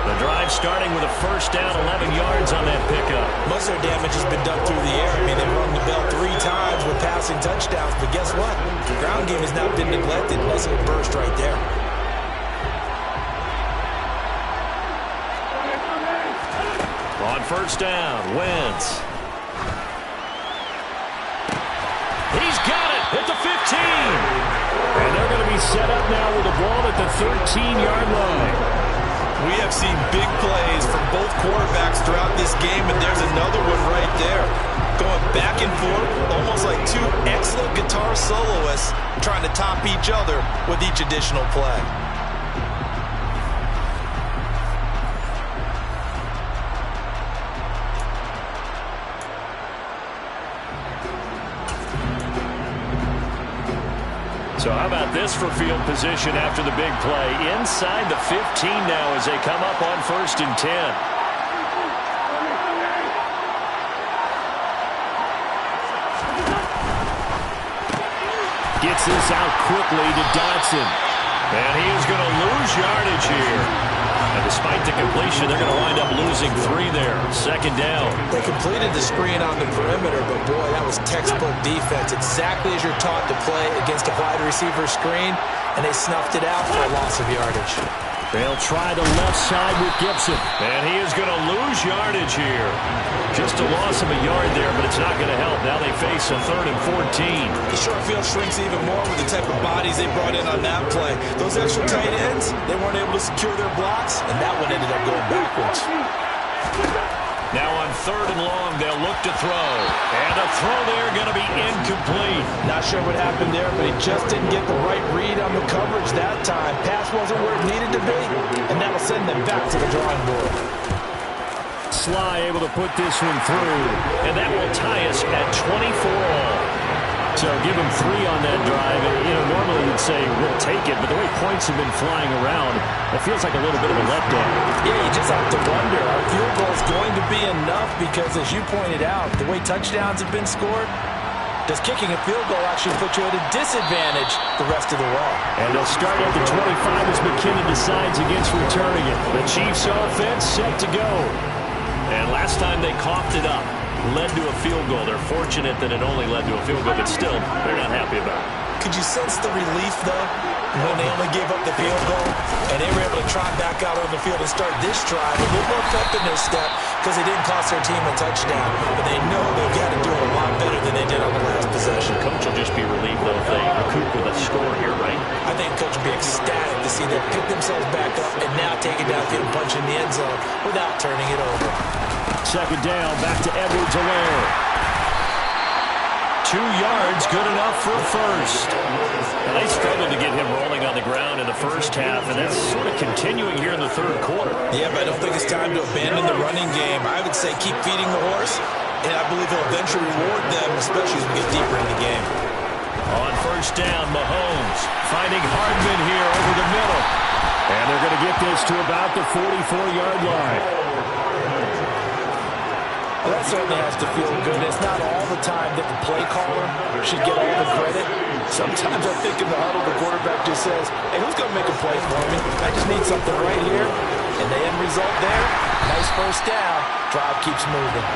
The drive starting with a first down, 11 yards on that pickup. Most of their damage has been done through the air. I mean, they've rung the bell 3 times with passing touchdowns, but guess what? The ground game has not been neglected. Nice little burst right there. On first down, Wentz. He's got it at the 15. And they're going to be set up now with the ball at the 13-yard line. We have seen big plays from both quarterbacks throughout this game, and there's another one right there. Going back and forth, almost like 2 excellent guitar soloists trying to top each other with each additional play. So how about this for field position after the big play? Inside the 15 now as they come up on 1st and 10. Gets this out quickly to Dotson. And he is going to lose yardage here. And despite the completion, they're going to wind up losing 3 there. 2nd down. They completed the screen on the perimeter, but boy, that was textbook defense. Exactly as you're taught to play against a wide receiver screen, and they snuffed it out for a loss of yardage. They'll try the left side with Gibson. And he is going to lose yardage here. Just a loss of a yard there, but it's not going to help. Now they face a 3rd and 14. The short field shrinks even more with the type of bodies they brought in on that play. Those extra tight ends, they weren't able to secure their blocks, and that one ended up going backwards. Now on 3rd and long, they'll look to throw. And a throw there going to be incomplete. Not sure what happened there, but he just didn't get the right read on the coverage that time. Pass wasn't where it needed to be, and that'll send them back to the drawing board. Sly able to put this one through. And that will tie us at 24 all. So give him 3 on that drive. Normally you'd say we'll take it, but the way points have been flying around, it feels like a little bit of a letdown. Yeah, you just have to wonder, are field goals going to be enough? Because as you pointed out, the way touchdowns have been scored, does kicking a field goal actually put you at a disadvantage the rest of the way? And they'll start at the 25 as McKinnon decides against returning it. The Chiefs offense set to go. And last time they coughed it up, led to a field goal. They're fortunate that it only led to a field goal, but still, they're not happy about it. Could you sense the relief, though, when they only gave up the field goal and they were able to trot back out on the field and start this drive a little more pep in their step because they didn't cost their team a touchdown, but they know they've got to do it a lot better than they did on the last possession. The coach will just be relieved, though, if they recoup with a score here, right? I think the coach will be ecstatic to see them pick themselves back up and now take it downfield and punch in the end zone without turning it over. Second down, back to Edwards-Helaire. 2 yards, good enough for a first. Now, they struggled to get him rolling on the ground in the first half, and that's sort of continuing here in the third quarter. Yeah, but I don't think it's time to abandon the running game. I would say keep feeding the horse, and I believe he'll eventually reward them, especially as we get deeper in the game. On first down, Mahomes finding Hardman here over the middle. And they're going to get this to about the 44-yard line. Well, that certainly has to feel good. It's not all the time that the play caller should get all the credit. Sometimes I think in the huddle, the quarterback just says, hey, who's going to make a play for me? I just need something right here. And the end result there, nice first down. Drive keeps moving.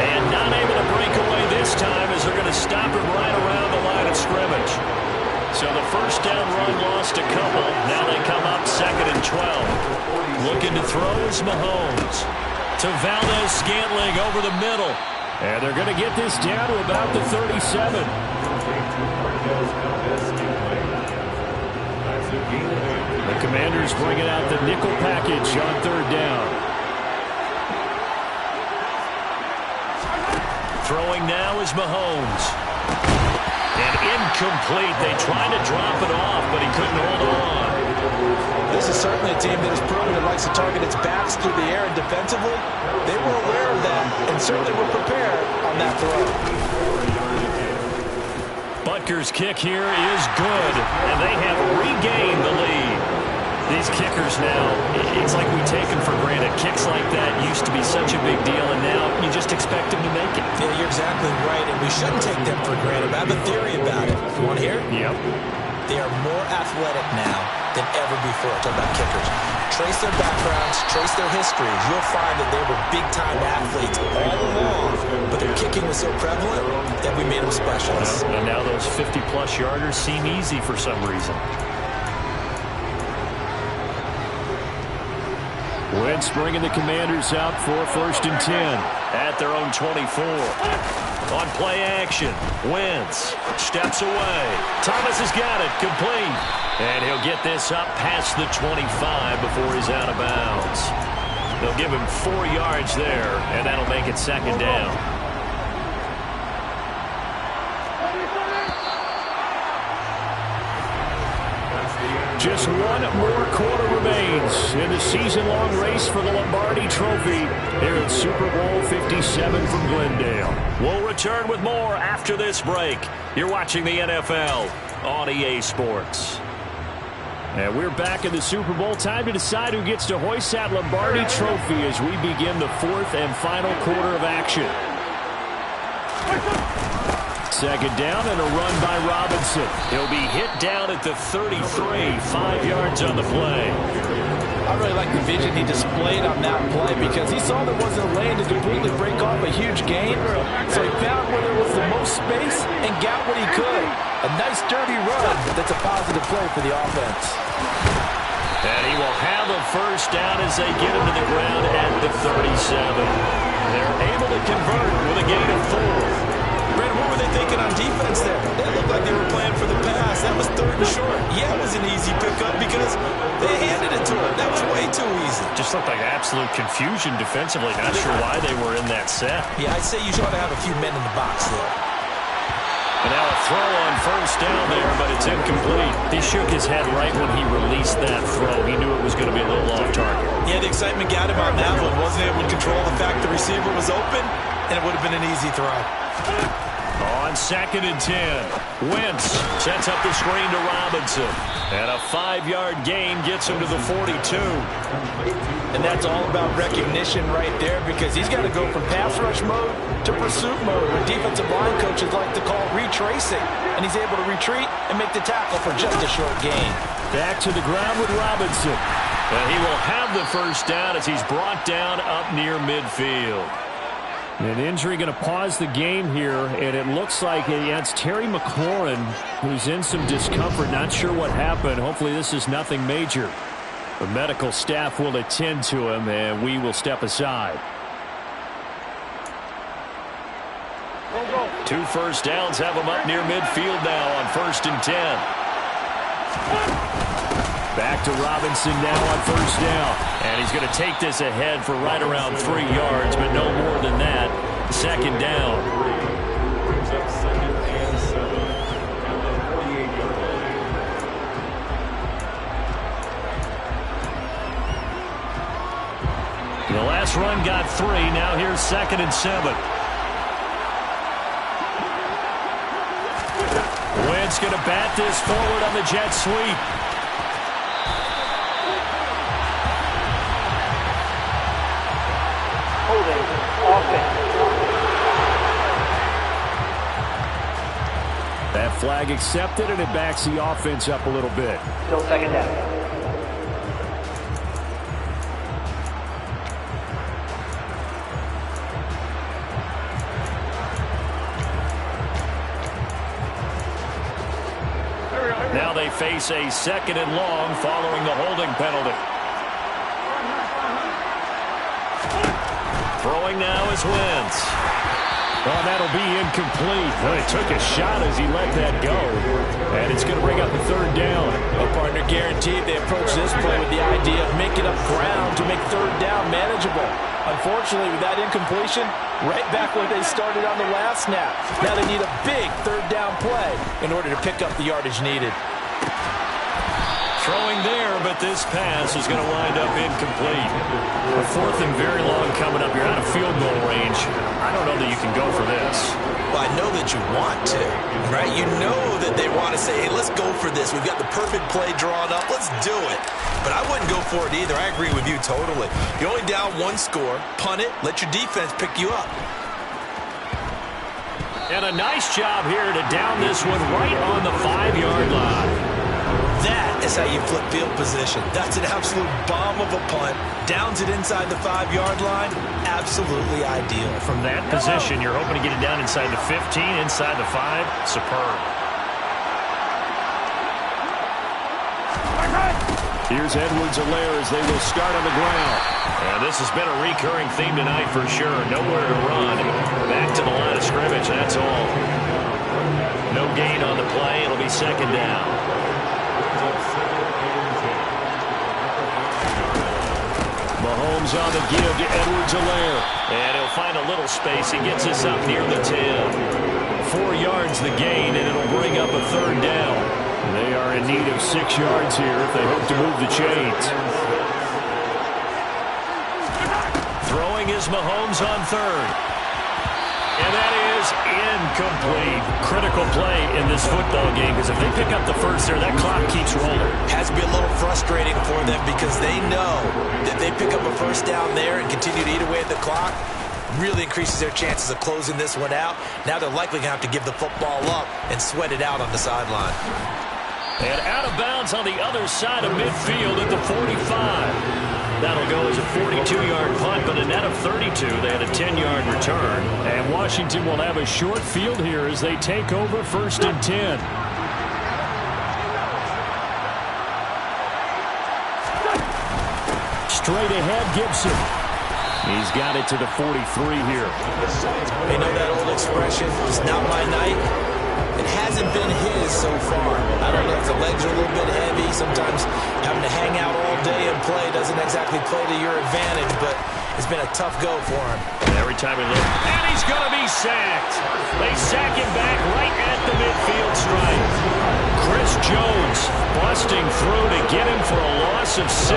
And not able to break away this time as they're going to stop him right around the line of scrimmage. So the first down run lost a couple. Now they come up 2nd and 12. Looking to throw is Mahomes. To Valdez-Scantling over the middle. And they're going to get this down to about the 37. The Commanders bringing out the nickel package on third down. Throwing now is Mahomes. And incomplete. They tried to drop it off, but he couldn't hold on. This is certainly a team that has proven it likes to target its backs through the air and defensively. They were aware of that and certainly were prepared on that throw. Butker's kick here is good, and they have regained the lead. These kickers now, it's like we take them for granted. Kicks like that used to be such a big deal, and now you just expect them to make it. Yeah, you're exactly right, and we shouldn't take them for granted. I have a theory about it. You want to hear it? Yep. They are more athletic now than ever before. Talk about kickers. Trace their backgrounds, trace their histories. You'll find that they were big-time athletes all along, but their kicking was so prevalent that we made them specialists. And now those 50-plus yarders seem easy for some reason. Wentz bringing the Commanders out for 1st and 10 at their own 24. On play action, Wentz steps away. Thomas has got it, complete. And he'll get this up past the 25 before he's out of bounds. They'll give him 4 yards there, and that'll make it 2nd down. Just one more quarter remains in the season-long race for the Lombardi Trophy here at Super Bowl 57 from Glendale. We'll return with more after this break. You're watching the NFL on EA Sports. And we're back in the Super Bowl. Time to decide who gets to hoist that Lombardi Trophy as we begin the 4th and final quarter of action. 2nd down and a run by Robinson. He'll be hit down at the 33, 5 yards on the play. I really like the vision he displayed on that play because he saw there wasn't a lane to completely break off a huge gain. So he found where there was the most space and got what he could. A nice dirty run that's a positive play for the offense. And he will have a first down as they get him to the ground at the 37. They're able to convert with a gain of 4. Brad, what were they thinking on defense there? They looked like they were playing for the pass. That was 3rd and short. Yeah, it was an easy pickup because they handed it to him. That was way too easy. Just looked like absolute confusion defensively. Not sure why they were in that set. Yeah, I'd say you ought to have a few men in the box there. And now a throw on first down there, but it's incomplete. He shook his head right when he released that throw. He knew it was going to be a little off target. Yeah, the excitement got him on that one. Wasn't able to control the fact the receiver was open, and it would have been an easy throw. On 2nd and 10, Wentz sets up the screen to Robinson. And a 5-yard gain gets him to the 42. And that's all about recognition right there, because he's got to go from pass rush mode to pursuit mode, what defensive line coaches like to call retracing. And he's able to retreat and make the tackle for just a short gain. Back to the ground with Robinson. And he will have the first down as he's brought down up near midfield. An injury going to pause the game here, and it looks like it's Terry McLaurin who's in some discomfort. Not sure what happened. Hopefully this is nothing major. The medical staff will attend to him, and we will step aside. 2 first downs have him up near midfield now on 1st and 10. Back to Robinson now on 1st down. And he's going to take this ahead for right around 3 yards, but no more than that. 2nd down. The last run got 3. Now here's 2nd and 7. Wentz going to bat this forward on the jet sweep. That flag accepted, and it backs the offense up a little bit. Still 2nd down. Now they face a 2nd and long following the holding penalty. Throwing now is Wentz. Oh, that'll be incomplete. Well, he took a shot as he let that go. And it's going to bring up a 3rd down. Well, partner, guaranteed they approach this play with the idea of making up ground to make 3rd down manageable. Unfortunately, with that incompletion, right back where they started on the last snap. Now they need a big 3rd down play in order to pick up the yardage needed. Throwing there, but this pass is going to wind up incomplete. A 4th and very long coming up. You're out of field goal range. I don't know that you can go for this. Well, I know that you want to, right? You know that they want to say, hey, let's go for this. We've got the perfect play drawn up. Let's do it. But I wouldn't go for it either. I agree with you totally. You're only down 1 score. Punt it. Let your defense pick you up. And a nice job here to down this one right on the 5-yard line. That is how you flip field position. That's an absolute bomb of a punt. Downs it inside the 5-yard line. Absolutely ideal. From that position, you're hoping to get it down inside the 15, inside the 5. Superb. Here's Edwards-Helaire as they will start on the ground. And this has been a recurring theme tonight for sure. Nowhere to run. Back to the line of scrimmage, that's all. No gain on the play. It'll be 2nd down. Mahomes on the give to Edwards-Helaire. And he'll find a little space. He gets us up near the 10. 4 yards the gain, and it'll bring up a 3rd down. They are in need of 6 yards here if they hope to move the chains. Throwing is Mahomes on 3rd. And that is incomplete. Critical play in this football game, because if they pick up the first there, that clock keeps rolling. Has to be a little frustrating for them because they know that they pick up a 1st down there and continue to eat away at the clock. Really increases their chances of closing this one out. Now they're likely going to have to give the football up and sweat it out on the sideline. And out of bounds on the other side of midfield at the 45. That'll go as a 42-yard punt, but a net of 32. They had a 10-yard return. And Washington will have a short field here as they take over 1st and 10. Straight ahead, Gibson. He's got it to the 43 here. They know that old expression, it's not my night. It hasn't been his so far. I don't know if the legs are a little bit heavy. Sometimes having to hang out all day and play doesn't exactly play to your advantage, but it's been a tough go for him. Every time he looks, and he's going to be sacked. They sack him back right at the midfield stripe. Chris Jones busting through to get him for a loss of 6.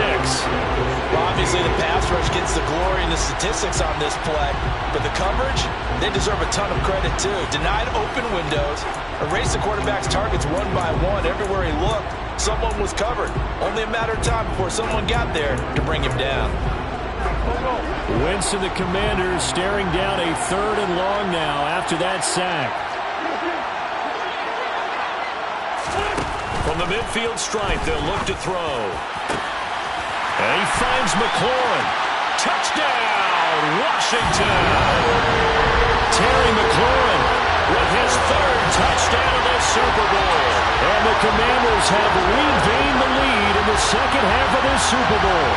Well, obviously the pass rush gets the glory and the statistics on this play, but the coverage, they deserve a ton of credit too. Denied open windows, erased the quarterback's targets one by one. Everywhere he looked, someone was covered. Only a matter of time before someone got there to bring him down. Wentz and the Commanders staring down a 3rd and long now after that sack. From the midfield stripe, they'll look to throw. And he finds McLaurin. Touchdown, Washington! Terry McLaurin with his 3rd touchdown of the Super Bowl. And the Commanders have regained the lead in the second half of this Super Bowl.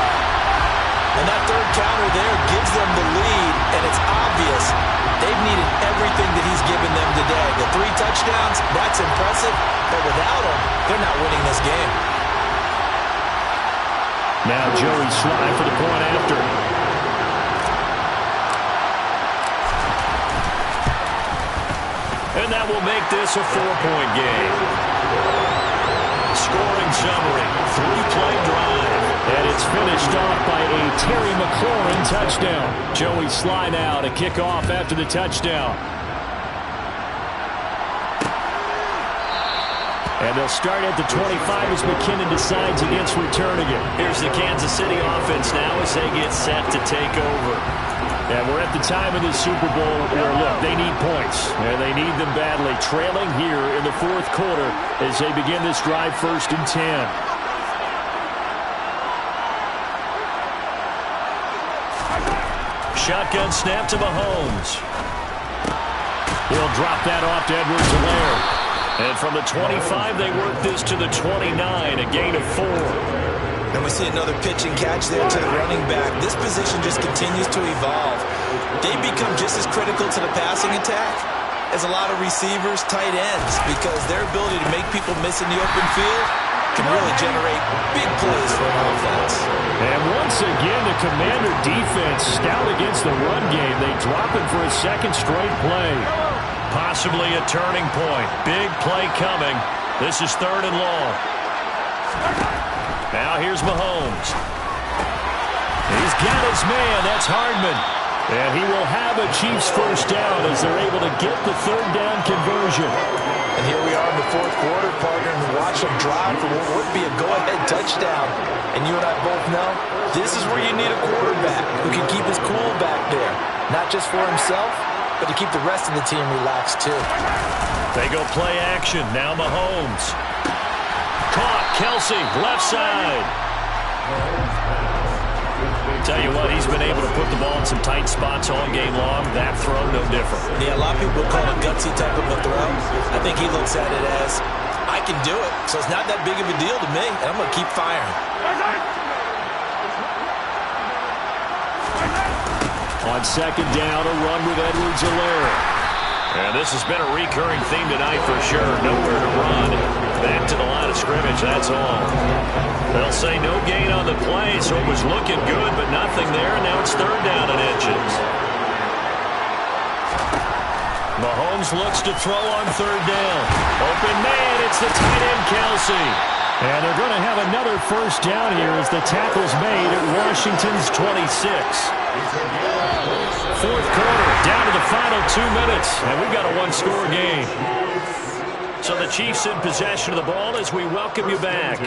And that 3rd counter there gives them the lead, and it's obvious they've needed everything that he's given them today. The 3 touchdowns, that's impressive, but without him, they're not winning this game. Now Joey Sly for the point after. And that will make this a 4-point game. Scoring summary, 3-play drive. And it's finished off by a Terry McLaurin touchdown. Joey Sly now to kick off after the touchdown. And they'll start at the 25 as McKinnon decides against returning it. Here's the Kansas City offense now as they get set to take over. And we're at the time of the Super Bowl where, look, they need points. And they need them badly. Trailing here in the 4th quarter as they begin this drive 1st and 10. Shotgun snap to Mahomes. He'll drop that off to Edwards-Helaire. And from the 25, they work this to the 29, a gain of 4. And we see another pitch and catch there to the running back. This position just continues to evolve. They become just as critical to the passing attack as a lot of receivers, tight ends, because their ability to make people miss in the open field can really generate big plays for an offense. And once again, the Commander defense stout against the run game. They drop him for a 2nd straight play. Possibly a turning point. Big play coming. This is 3rd and long. Now here's Mahomes. He's got his man. That's Hardman. And he will have a Chiefs 1st down as they're able to get the 3rd down conversion. And here we are in the 4th quarter, partner, and watch them drive for what would be a go-ahead touchdown. And you and I both know this is where you need a quarterback who can keep his cool back there. Not just for himself, but to keep the rest of the team relaxed too. They go play action. Now Mahomes. Caught. Kelsey, left side. Tell you what, he's been able to put the ball in some tight spots all game long. That throw, no different. Yeah, a lot of people would call it a gutsy type of a throw. I think he looks at it as, I can do it, so it's not that big of a deal to me, and I'm going to keep firing. On 2nd down, a run with Edwards-Helaire. And this has been a recurring theme tonight for sure. Nowhere to run. Back to the line of scrimmage, that's all. They'll say no gain on the play, so it was looking good, but nothing there. Now it's 3rd down and inches. Mahomes looks to throw on 3rd down. Open man, it's the tight end Kelsey. And they're going to have another 1st down here as the tackle's made at Washington's 26. 4th quarter, down to the final 2 minutes, and we've got a 1-score game. So the Chiefs in possession of the ball as we welcome you back.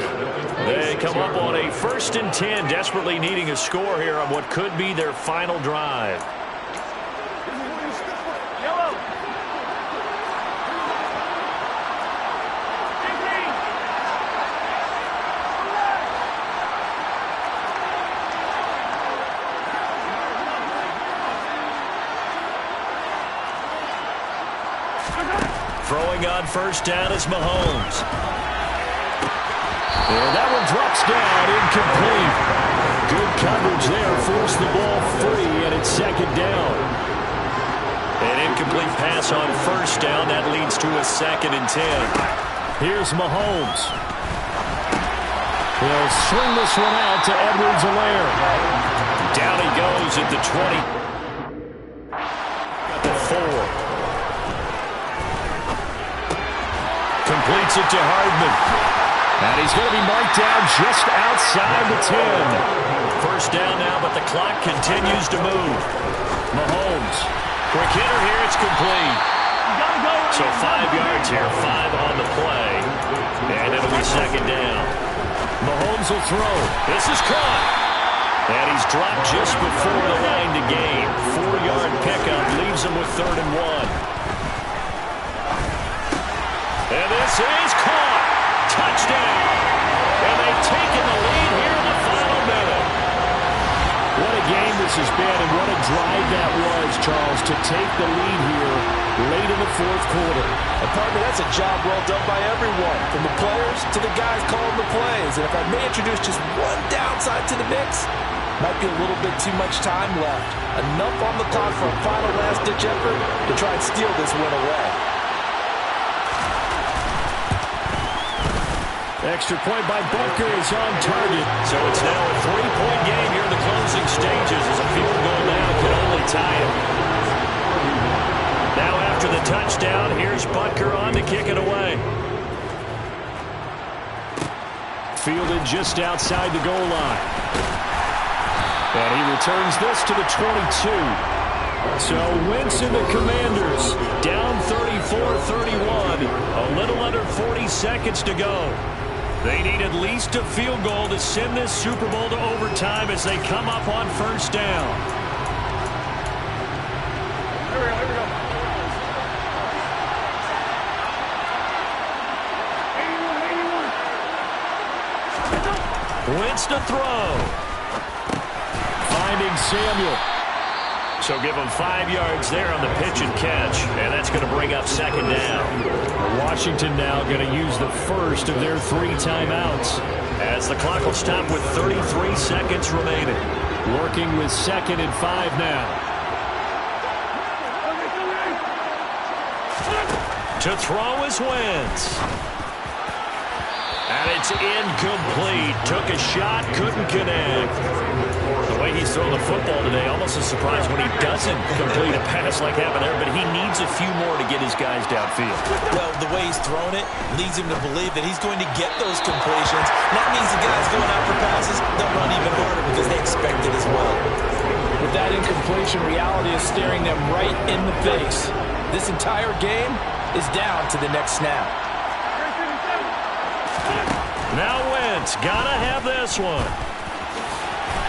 They come up on a 1st and 10, desperately needing a score here on what could be their final drive. Throwing on 1st down is Mahomes. And that one drops down, incomplete. Good coverage there, forced the ball free, and it's 2nd down. An incomplete pass on 1st down, that leads to a 2nd and 10. Here's Mahomes. He'll swing this one out to Edwards-Helaire. Down he goes at the 20. At the 4. Completes it to Hardman. And he's going to be marked down just outside the 10. First down now, but the clock continues to move. Mahomes. Quick hitter here. It's complete. So 5 yards here, 5 on the play. And it'll be second down. Mahomes will throw. This is caught. And he's dropped just before the line to gain. 4-yard pickup leaves him with 3rd and 1. And this is caught. Touchdown. And they've taken the lead here in the final minute. What a game this has been, and what a drive that was, Charles, to take the lead here late in the 4th quarter. And partner, that's a job well done by everyone, from the players to the guys calling the plays. And if I may introduce just one downside to the mix, might be a little bit too much time left. Enough on the clock for a final last-ditch effort to try and steal this win away. Extra point by Bunker is on target. So it's now a 3-point game here in the closing stages as a field goal now can only tie it. Now after the touchdown, here's Bunker on to kick it away. Fielded just outside the goal line. And he returns this to the 22. So Wentz and the Commanders down 34-31. A little under 40 seconds to go. They need at least a field goal to send this Super Bowl to overtime as they come up on first down. Here we go. Wentz to throw. Finding Samuel. So give him 5 yards there on the pitch and catch. And that's going to bring up second down. Washington now going to use the first of their 3 timeouts. As the clock will stop with 33 seconds remaining. Working with 2nd and 5 now. To throw is Wentz. And it's incomplete. Took a shot, couldn't connect. The way he's throwing the football today, almost a surprise when he doesn't complete a pass like happened there, but he needs a few more to get his guys downfield. Well, the way he's thrown it leads him to believe that he's going to get those completions. And that means the guys going out for passes, they'll run even harder because they expect it as well. With that incompletion, reality is staring them right in the face. This entire game is down to the next snap. Now Wentz, gotta have this one.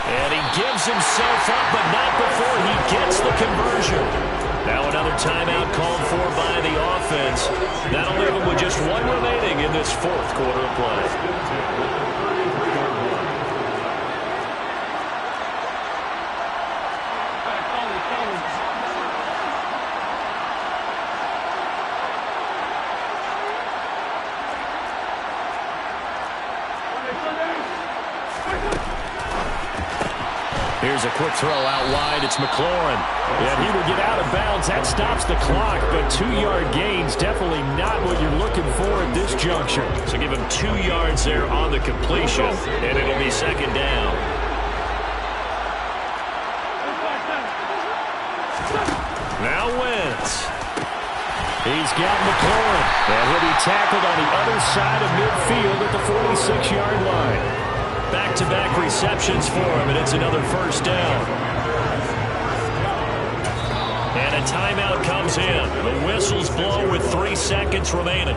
And he gives himself up, but not before he gets the conversion. Now another timeout called for by the offense. That'll leave him with just 1 remaining in this 4th quarter of play. Here's a quick throw out wide. It's McLaurin. Yeah, he will get out of bounds. That stops the clock, but 2-yard gains definitely not what you're looking for at this juncture. So give him 2 yards there on the completion, and it'll be second down. Now Wentz. He's got McLaurin, and he'll be tackled on the other side of midfield at the 46-yard line. Back-to-back receptions for him, and it's another first down. And a timeout comes in. The whistles blow with 3 seconds remaining.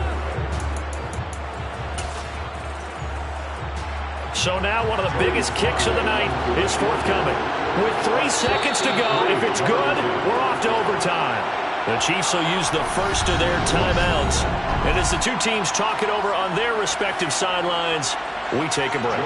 So now one of the biggest kicks of the night is forthcoming. With 3 seconds to go, if it's good, we're off to overtime. The Chiefs will use the first of their timeouts. And as the two teams talk it over on their respective sidelines, we take a break.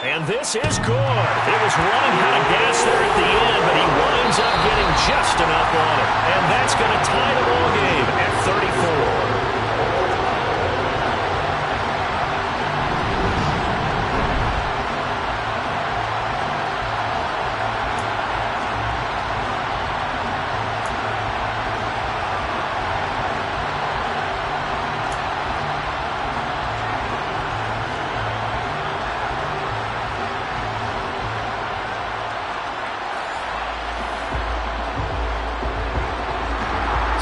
And this is good. It was running out of gas there at the end, but he winds up getting just enough on it. And that's going to tie the ball game at 34.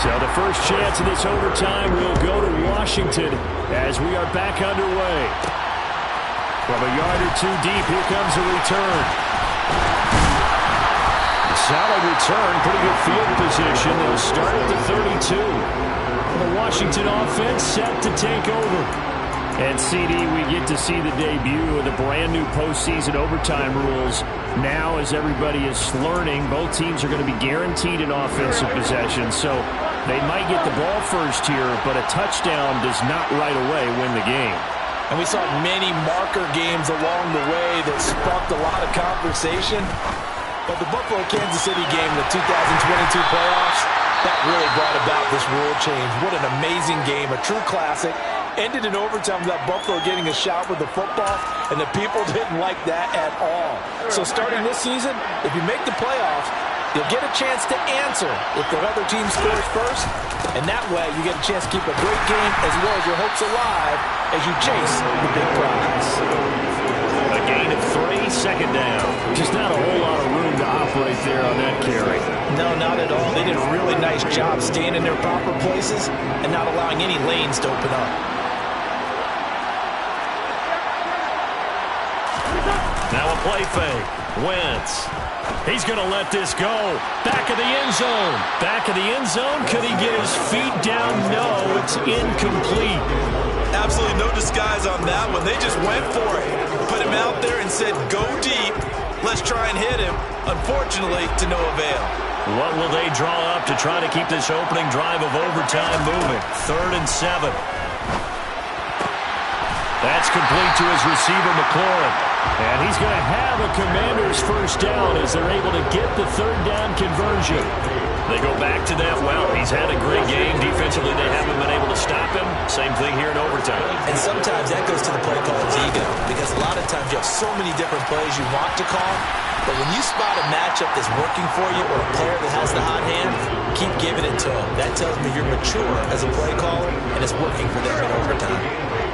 So the first chance of this overtime will go to Washington as we are back underway. From a yard or two deep, here comes a return. Solid return, pretty good field position. They'll start at the 32. The Washington offense set to take over. And CD, we get to see the debut of the brand new postseason overtime rules. Now, as everybody is learning, both teams are going to be guaranteed an offensive possession. So they might get the ball first here, but a touchdown does not right away win the game. And we saw many marker games along the way that sparked a lot of conversation. But the Buffalo-Kansas City game, the 2022 playoffs, that really brought about this rule change. What an amazing game, a true classic. Ended in overtime without Buffalo getting a shot with the football, and the people didn't like that at all. So starting this season, if you make the playoffs, you'll get a chance to answer if the other team scores first, and that way you get a chance to keep a great game as well as your hopes alive as you chase the big prize. A gain of 3, second down. Just not a whole lot of room to operate there on that carry. No, not at all. They did a really nice job staying in their proper places and not allowing any lanes to open up. Now a play fake. Wentz. He's going to let this go. Back of the end zone. Back of the end zone. Could he get his feet down? No, it's incomplete. Absolutely no disguise on that one. They just went for it. Put him out there and said, go deep. Let's try and hit him. Unfortunately, to no avail. What will they draw up to try to keep this opening drive of overtime moving? 3rd and 7. That's complete to his receiver, McLaurin. And he's going to have a Commander's first down as they're able to get the 3rd down conversion. They go back to that. Well, he's had a great game. Defensively, they haven't been able to stop him. Same thing here in overtime. And sometimes that goes to the play caller's ego, because a lot of times you have so many different plays you want to call, but when you spot a matchup that's working for you or a player that has the hot hand, keep giving it to him. That tells me you're mature as a play caller, and it's working for them in overtime.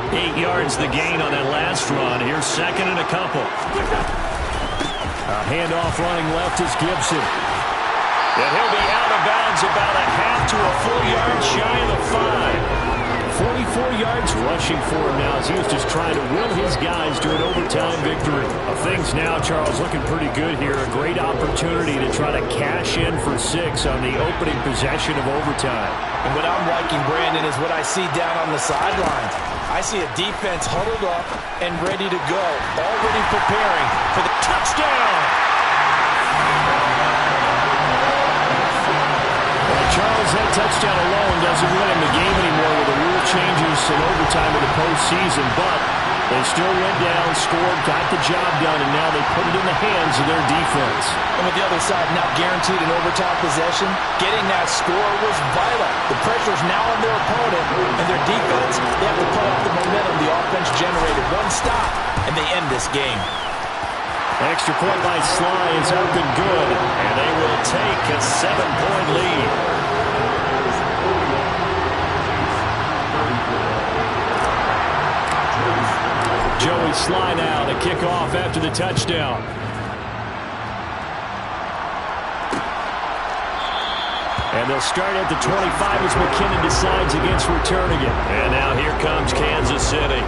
8 yards the gain on that last run. Here's 2nd and a couple. A handoff running left is Gibson. And he'll be out of bounds about a half to a full yard shy of the 5. 44 yards rushing for him now as he was just trying to will his guys to an overtime victory. Things now, Charles, looking pretty good here. A great opportunity to try to cash in for 6 on the opening possession of overtime. And what I'm liking, Brandon, is what I see down on the sidelines. I see a defense huddled up and ready to go, already preparing for the touchdown. Well, Charles, that touchdown alone doesn't win him the game anymore with the rule changes in overtime of the postseason, but they still went down, scored, got the job done, and now they put it in the hands of their defense. And with the other side now guaranteed an overtime possession, getting that score was vital. The pressure's now on their opponent, and their defense, they have to put up the momentum the offense generated. One stop, and they end this game. Extra point by Sly is up and good, and they will take a 7-point lead. Joey Sly now to kick off after the touchdown. And they'll start at the 25 as McKinnon decides against returning it. And now here comes Kansas City.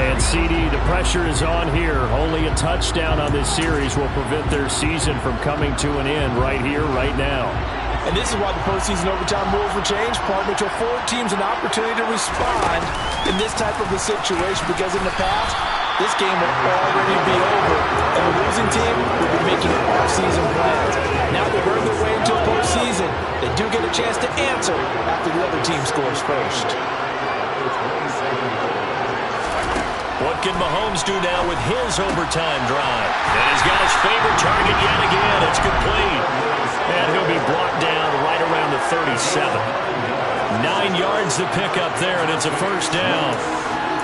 And CD, the pressure is on here. Only a touchdown on this series will prevent their season from coming to an end right here, right now. And this is why the postseason overtime rules were changed, partner, to afford teams an opportunity to respond in this type of a situation, because in the past, this game will already be over, and the losing team will be making off-season plans. Now they've earned their way into a postseason. They do get a chance to answer after the other team scores first. What can Mahomes do now with his overtime drive? And he's got his favorite target yet again. It's complete. And he'll be brought down right around the 37. 9 yards to pick up there, and it's a first down.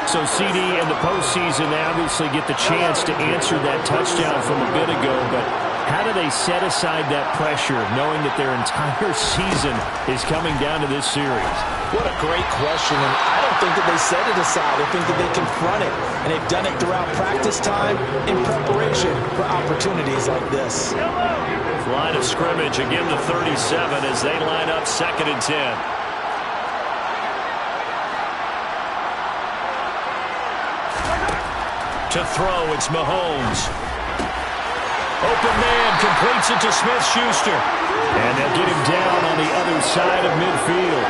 So CD in the postseason, they obviously get the chance to answer that touchdown from a bit ago, but how do they set aside that pressure knowing that their entire season is coming down to this series? What a great question, and I don't think that they set it aside. I think that they confront it, and they've done it throughout practice time in preparation for opportunities like this. Line of scrimmage, again the 37 as they line up 2nd and 10. To throw, it's Mahomes. Open man, completes it to Smith-Schuster. And they'll get him down on the other side of midfield.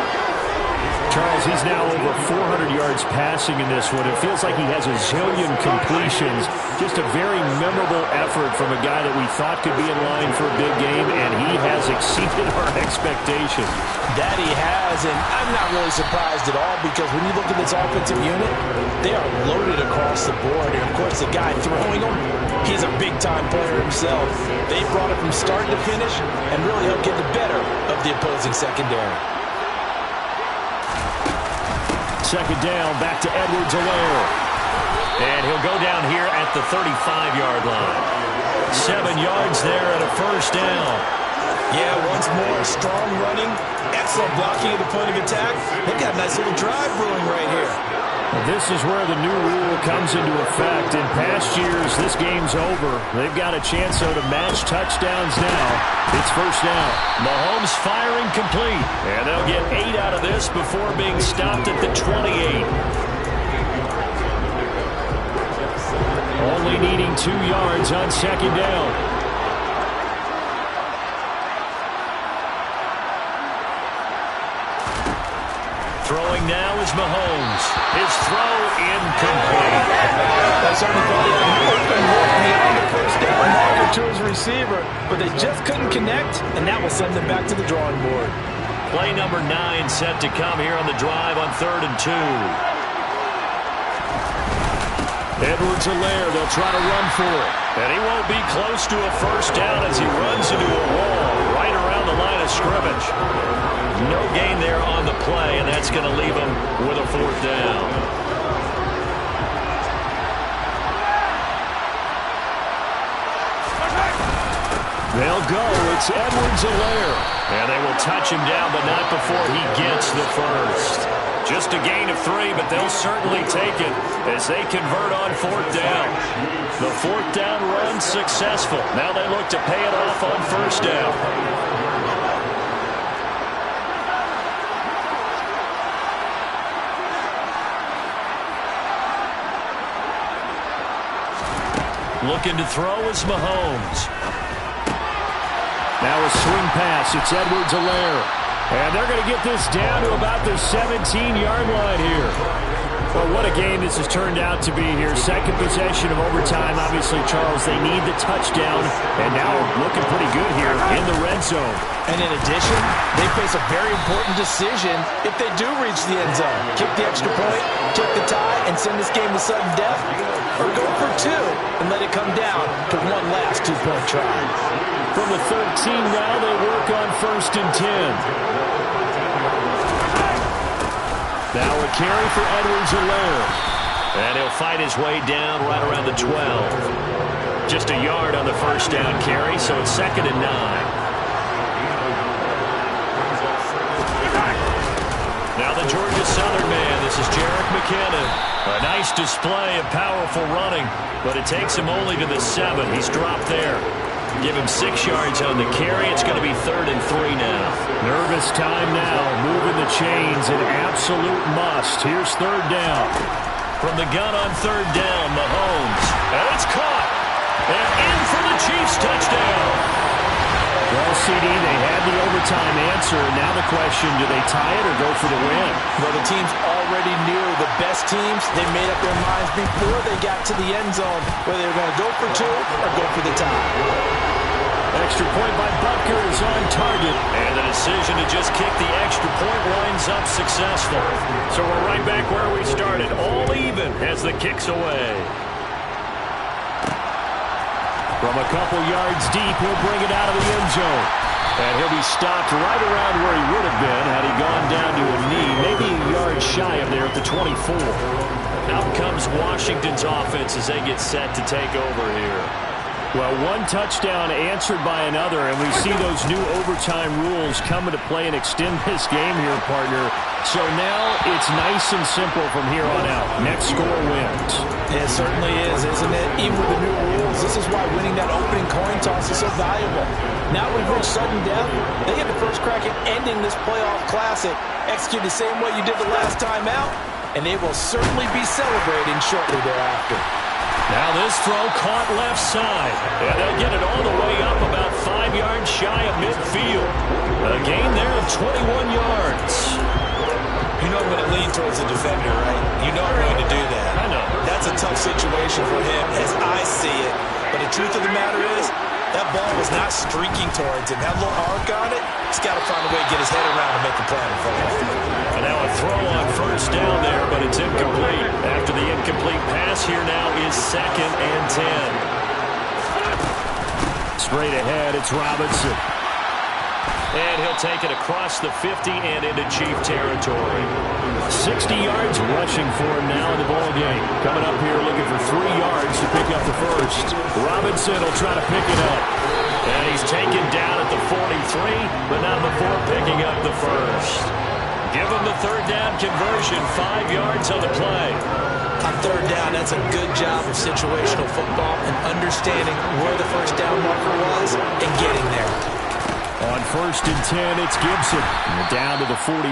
Charles, he's now over 400 yards passing in this one. It feels like he has a zillion completions. Just a very memorable effort from a guy that we thought could be in line for a big game, and he has exceeded our expectations. That he has, and I'm not really surprised at all because when you look at this offensive unit, they are loaded across the board. And, of course, the guy throwing them, he's a big-time player himself. They brought it from start to finish and really helped get the better of the opposing secondary. 2nd down, back to Edwards-Helaire. And he'll go down here at the 35-yard line. 7 yards there and a 1st down. Yeah, once more, strong running, excellent blocking at the point of attack. They've got a nice little drive brewing right here. Well, this is where the new rule comes into effect. In past years, this game's over. They've got a chance, though, to match touchdowns now. It's 1st down. Mahomes firing complete. And they'll get 8 out of this before being stopped at the 28. Only needing 2 yards on 2nd down. Throwing now is Mahomes. His throw incomplete. They certainly thought he had an open look beyond the 1st down marker to his receiver, but they just couldn't connect, and that will send them back to the drawing board. Play number 9 set to come here on the drive on 3rd and 2. Edwards-Helaire, they'll try to run for it. And he won't be close to a 1st down as he runs into a wall right around the line of scrimmage. No gain there on the play, and that's going to leave him with a 4th down. They'll go. It's Edwards-Helaire. And they will touch him down, but not before he gets the 1st. Just a gain of 3, but they'll certainly take it as they convert on 4th down. The 4th down run successful. Now they look to pay it off on 1st down. Looking to throw is Mahomes. Now a swing pass. It's Edwards-Helaire. And they're going to get this down to about the 17-yard line here. Well, what a game this has turned out to be here. 2nd possession of overtime. Obviously, Charles, they need the touchdown. And now looking pretty good here in the red zone. And in addition, they face a very important decision if they do reach the end zone. Kick the extra point, take the tie, and send this game to sudden death. Or go for 2 and let it come down to one last 2-point try. From the 13 now, they work on 1st and 10. Now a carry for Edwards-Helaire. And he'll fight his way down right around the 12. Just a yard on the 1st down carry, so it's 2nd and 9. Now the Georgia Southern man. This is Jerick McKinnon. A nice display of powerful running, but it takes him only to the 7. He's dropped there. Give him 6 yards on the carry. It's going to be 3rd and 3 now. Nervous time now. Moving the chains. An absolute must. Here's 3rd down. From the gun on 3rd down, Mahomes. And it's caught. And in for the Chiefs touchdown. Well, CD, they had the overtime answer. Now the question, do they tie it or go for the win? Well, the teams already knew the best teams. They made up their minds before they got to the end zone whether they were going to go for 2 or go for the tie. Extra point by Butker is on target. And the decision to just kick the extra point winds up successful. So we're right back where we started. All even as the kick's away. From a couple yards deep, he'll bring it out of the end zone. And he'll be stopped right around where he would have been had he gone down to a knee, maybe a yard shy of there at the 24. Out comes Washington's offense as they get set to take over here. Well, one touchdown answered by another, and we see those new overtime rules come into play and extend this game here, partner. So now it's nice and simple from here on out. Next score wins. It certainly is, isn't it? Even with the new rules, this is why winning that opening coin toss is so valuable. Now we've reached sudden death. They get the first crack at ending this playoff classic. Execute the same way you did the last time out, and they will certainly be celebrating shortly thereafter. Now this throw caught left side. And they'll get it all the way up about 5 yards shy of midfield. A gain there of 21 yards. You know I'm going to lean towards the defender, right? You know I'm going to do that. I know. That's a tough situation for him as I see it. But the truth of the matter is, that ball was not streaking towards him. That little arc on it, he's got to find a way to get his head around and make the play on the football. And now a throw on first down there, but it's incomplete. After the incomplete pass, here now is 2nd and 10. Straight ahead, it's Robinson. And he'll take it across the 50 and into Chief territory. 60 yards rushing for him now in the ballgame. Coming up here looking for 3 yards to pick up the first. Robinson will try to pick it up. And he's taken down at the 43, but not before picking up the first. Give him the third down conversion, 5 yards on the play. On third down, that's a good job of situational football and understanding where the first down marker was and getting there. On 1st and 10, it's Gibson. And down to the 41.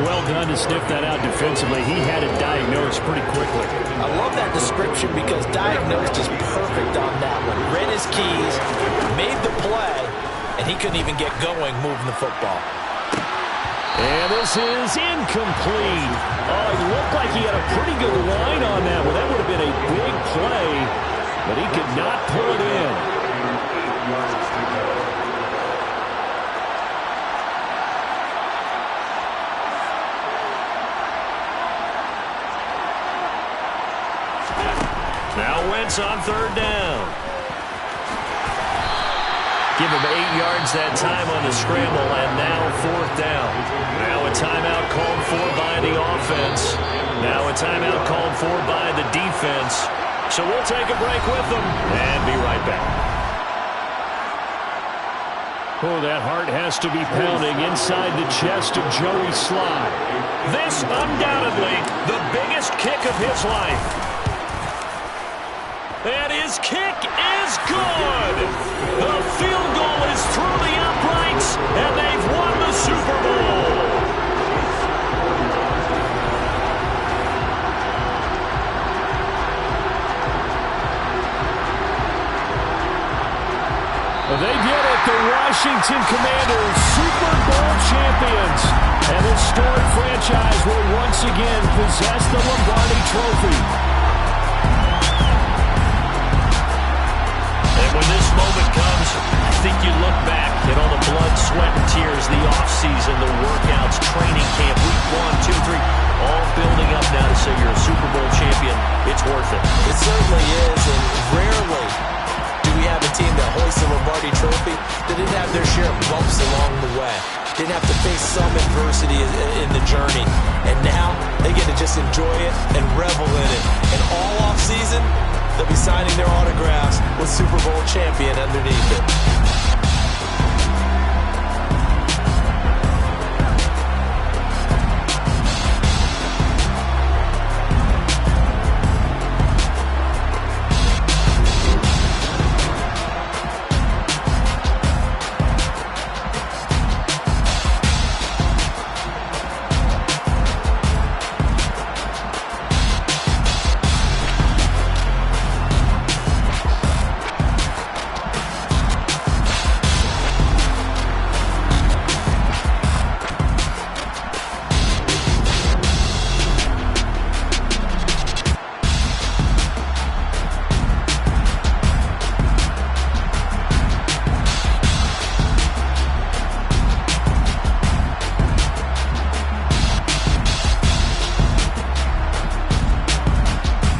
Well done to sniff that out defensively. He had it diagnosed pretty quickly. I love that description because diagnosed is perfect on that one. Read his keys, made the play, and he couldn't even get going moving the football. And this is incomplete. Oh, it looked like he had a pretty good line on that one. That would have been a big play, but he could not pull it in. Now Wentz on third down. Give him 8 yards that time on the scramble, and now 4th down. Now a timeout called for by the offense. Now a timeout called for by the defense. So we'll take a break with them and be right back. Oh, that heart has to be pounding inside the chest of Joey Sly. This undoubtedly the biggest kick of his life. And his kick is good. The field goal is through the uprights, and they've won the Super Bowl. They get it, the Washington Commanders, Super Bowl champions. And this storied franchise will once again possess the Lombardi Trophy. And when this moment comes, I think you look back at all the blood, sweat, and tears, the offseason, the workouts, training camp, week 1, 2, 3, all building up now to say you're a Super Bowl champion. It's worth it. It certainly is, and rarely do we have a team that hoists the Lombardi Trophy that didn't have their share of bumps along the way. Didn't have to face some adversity in the journey. And now they get to just enjoy it and revel in it. And all offseason, they'll be signing their autographs with Super Bowl champion underneath it.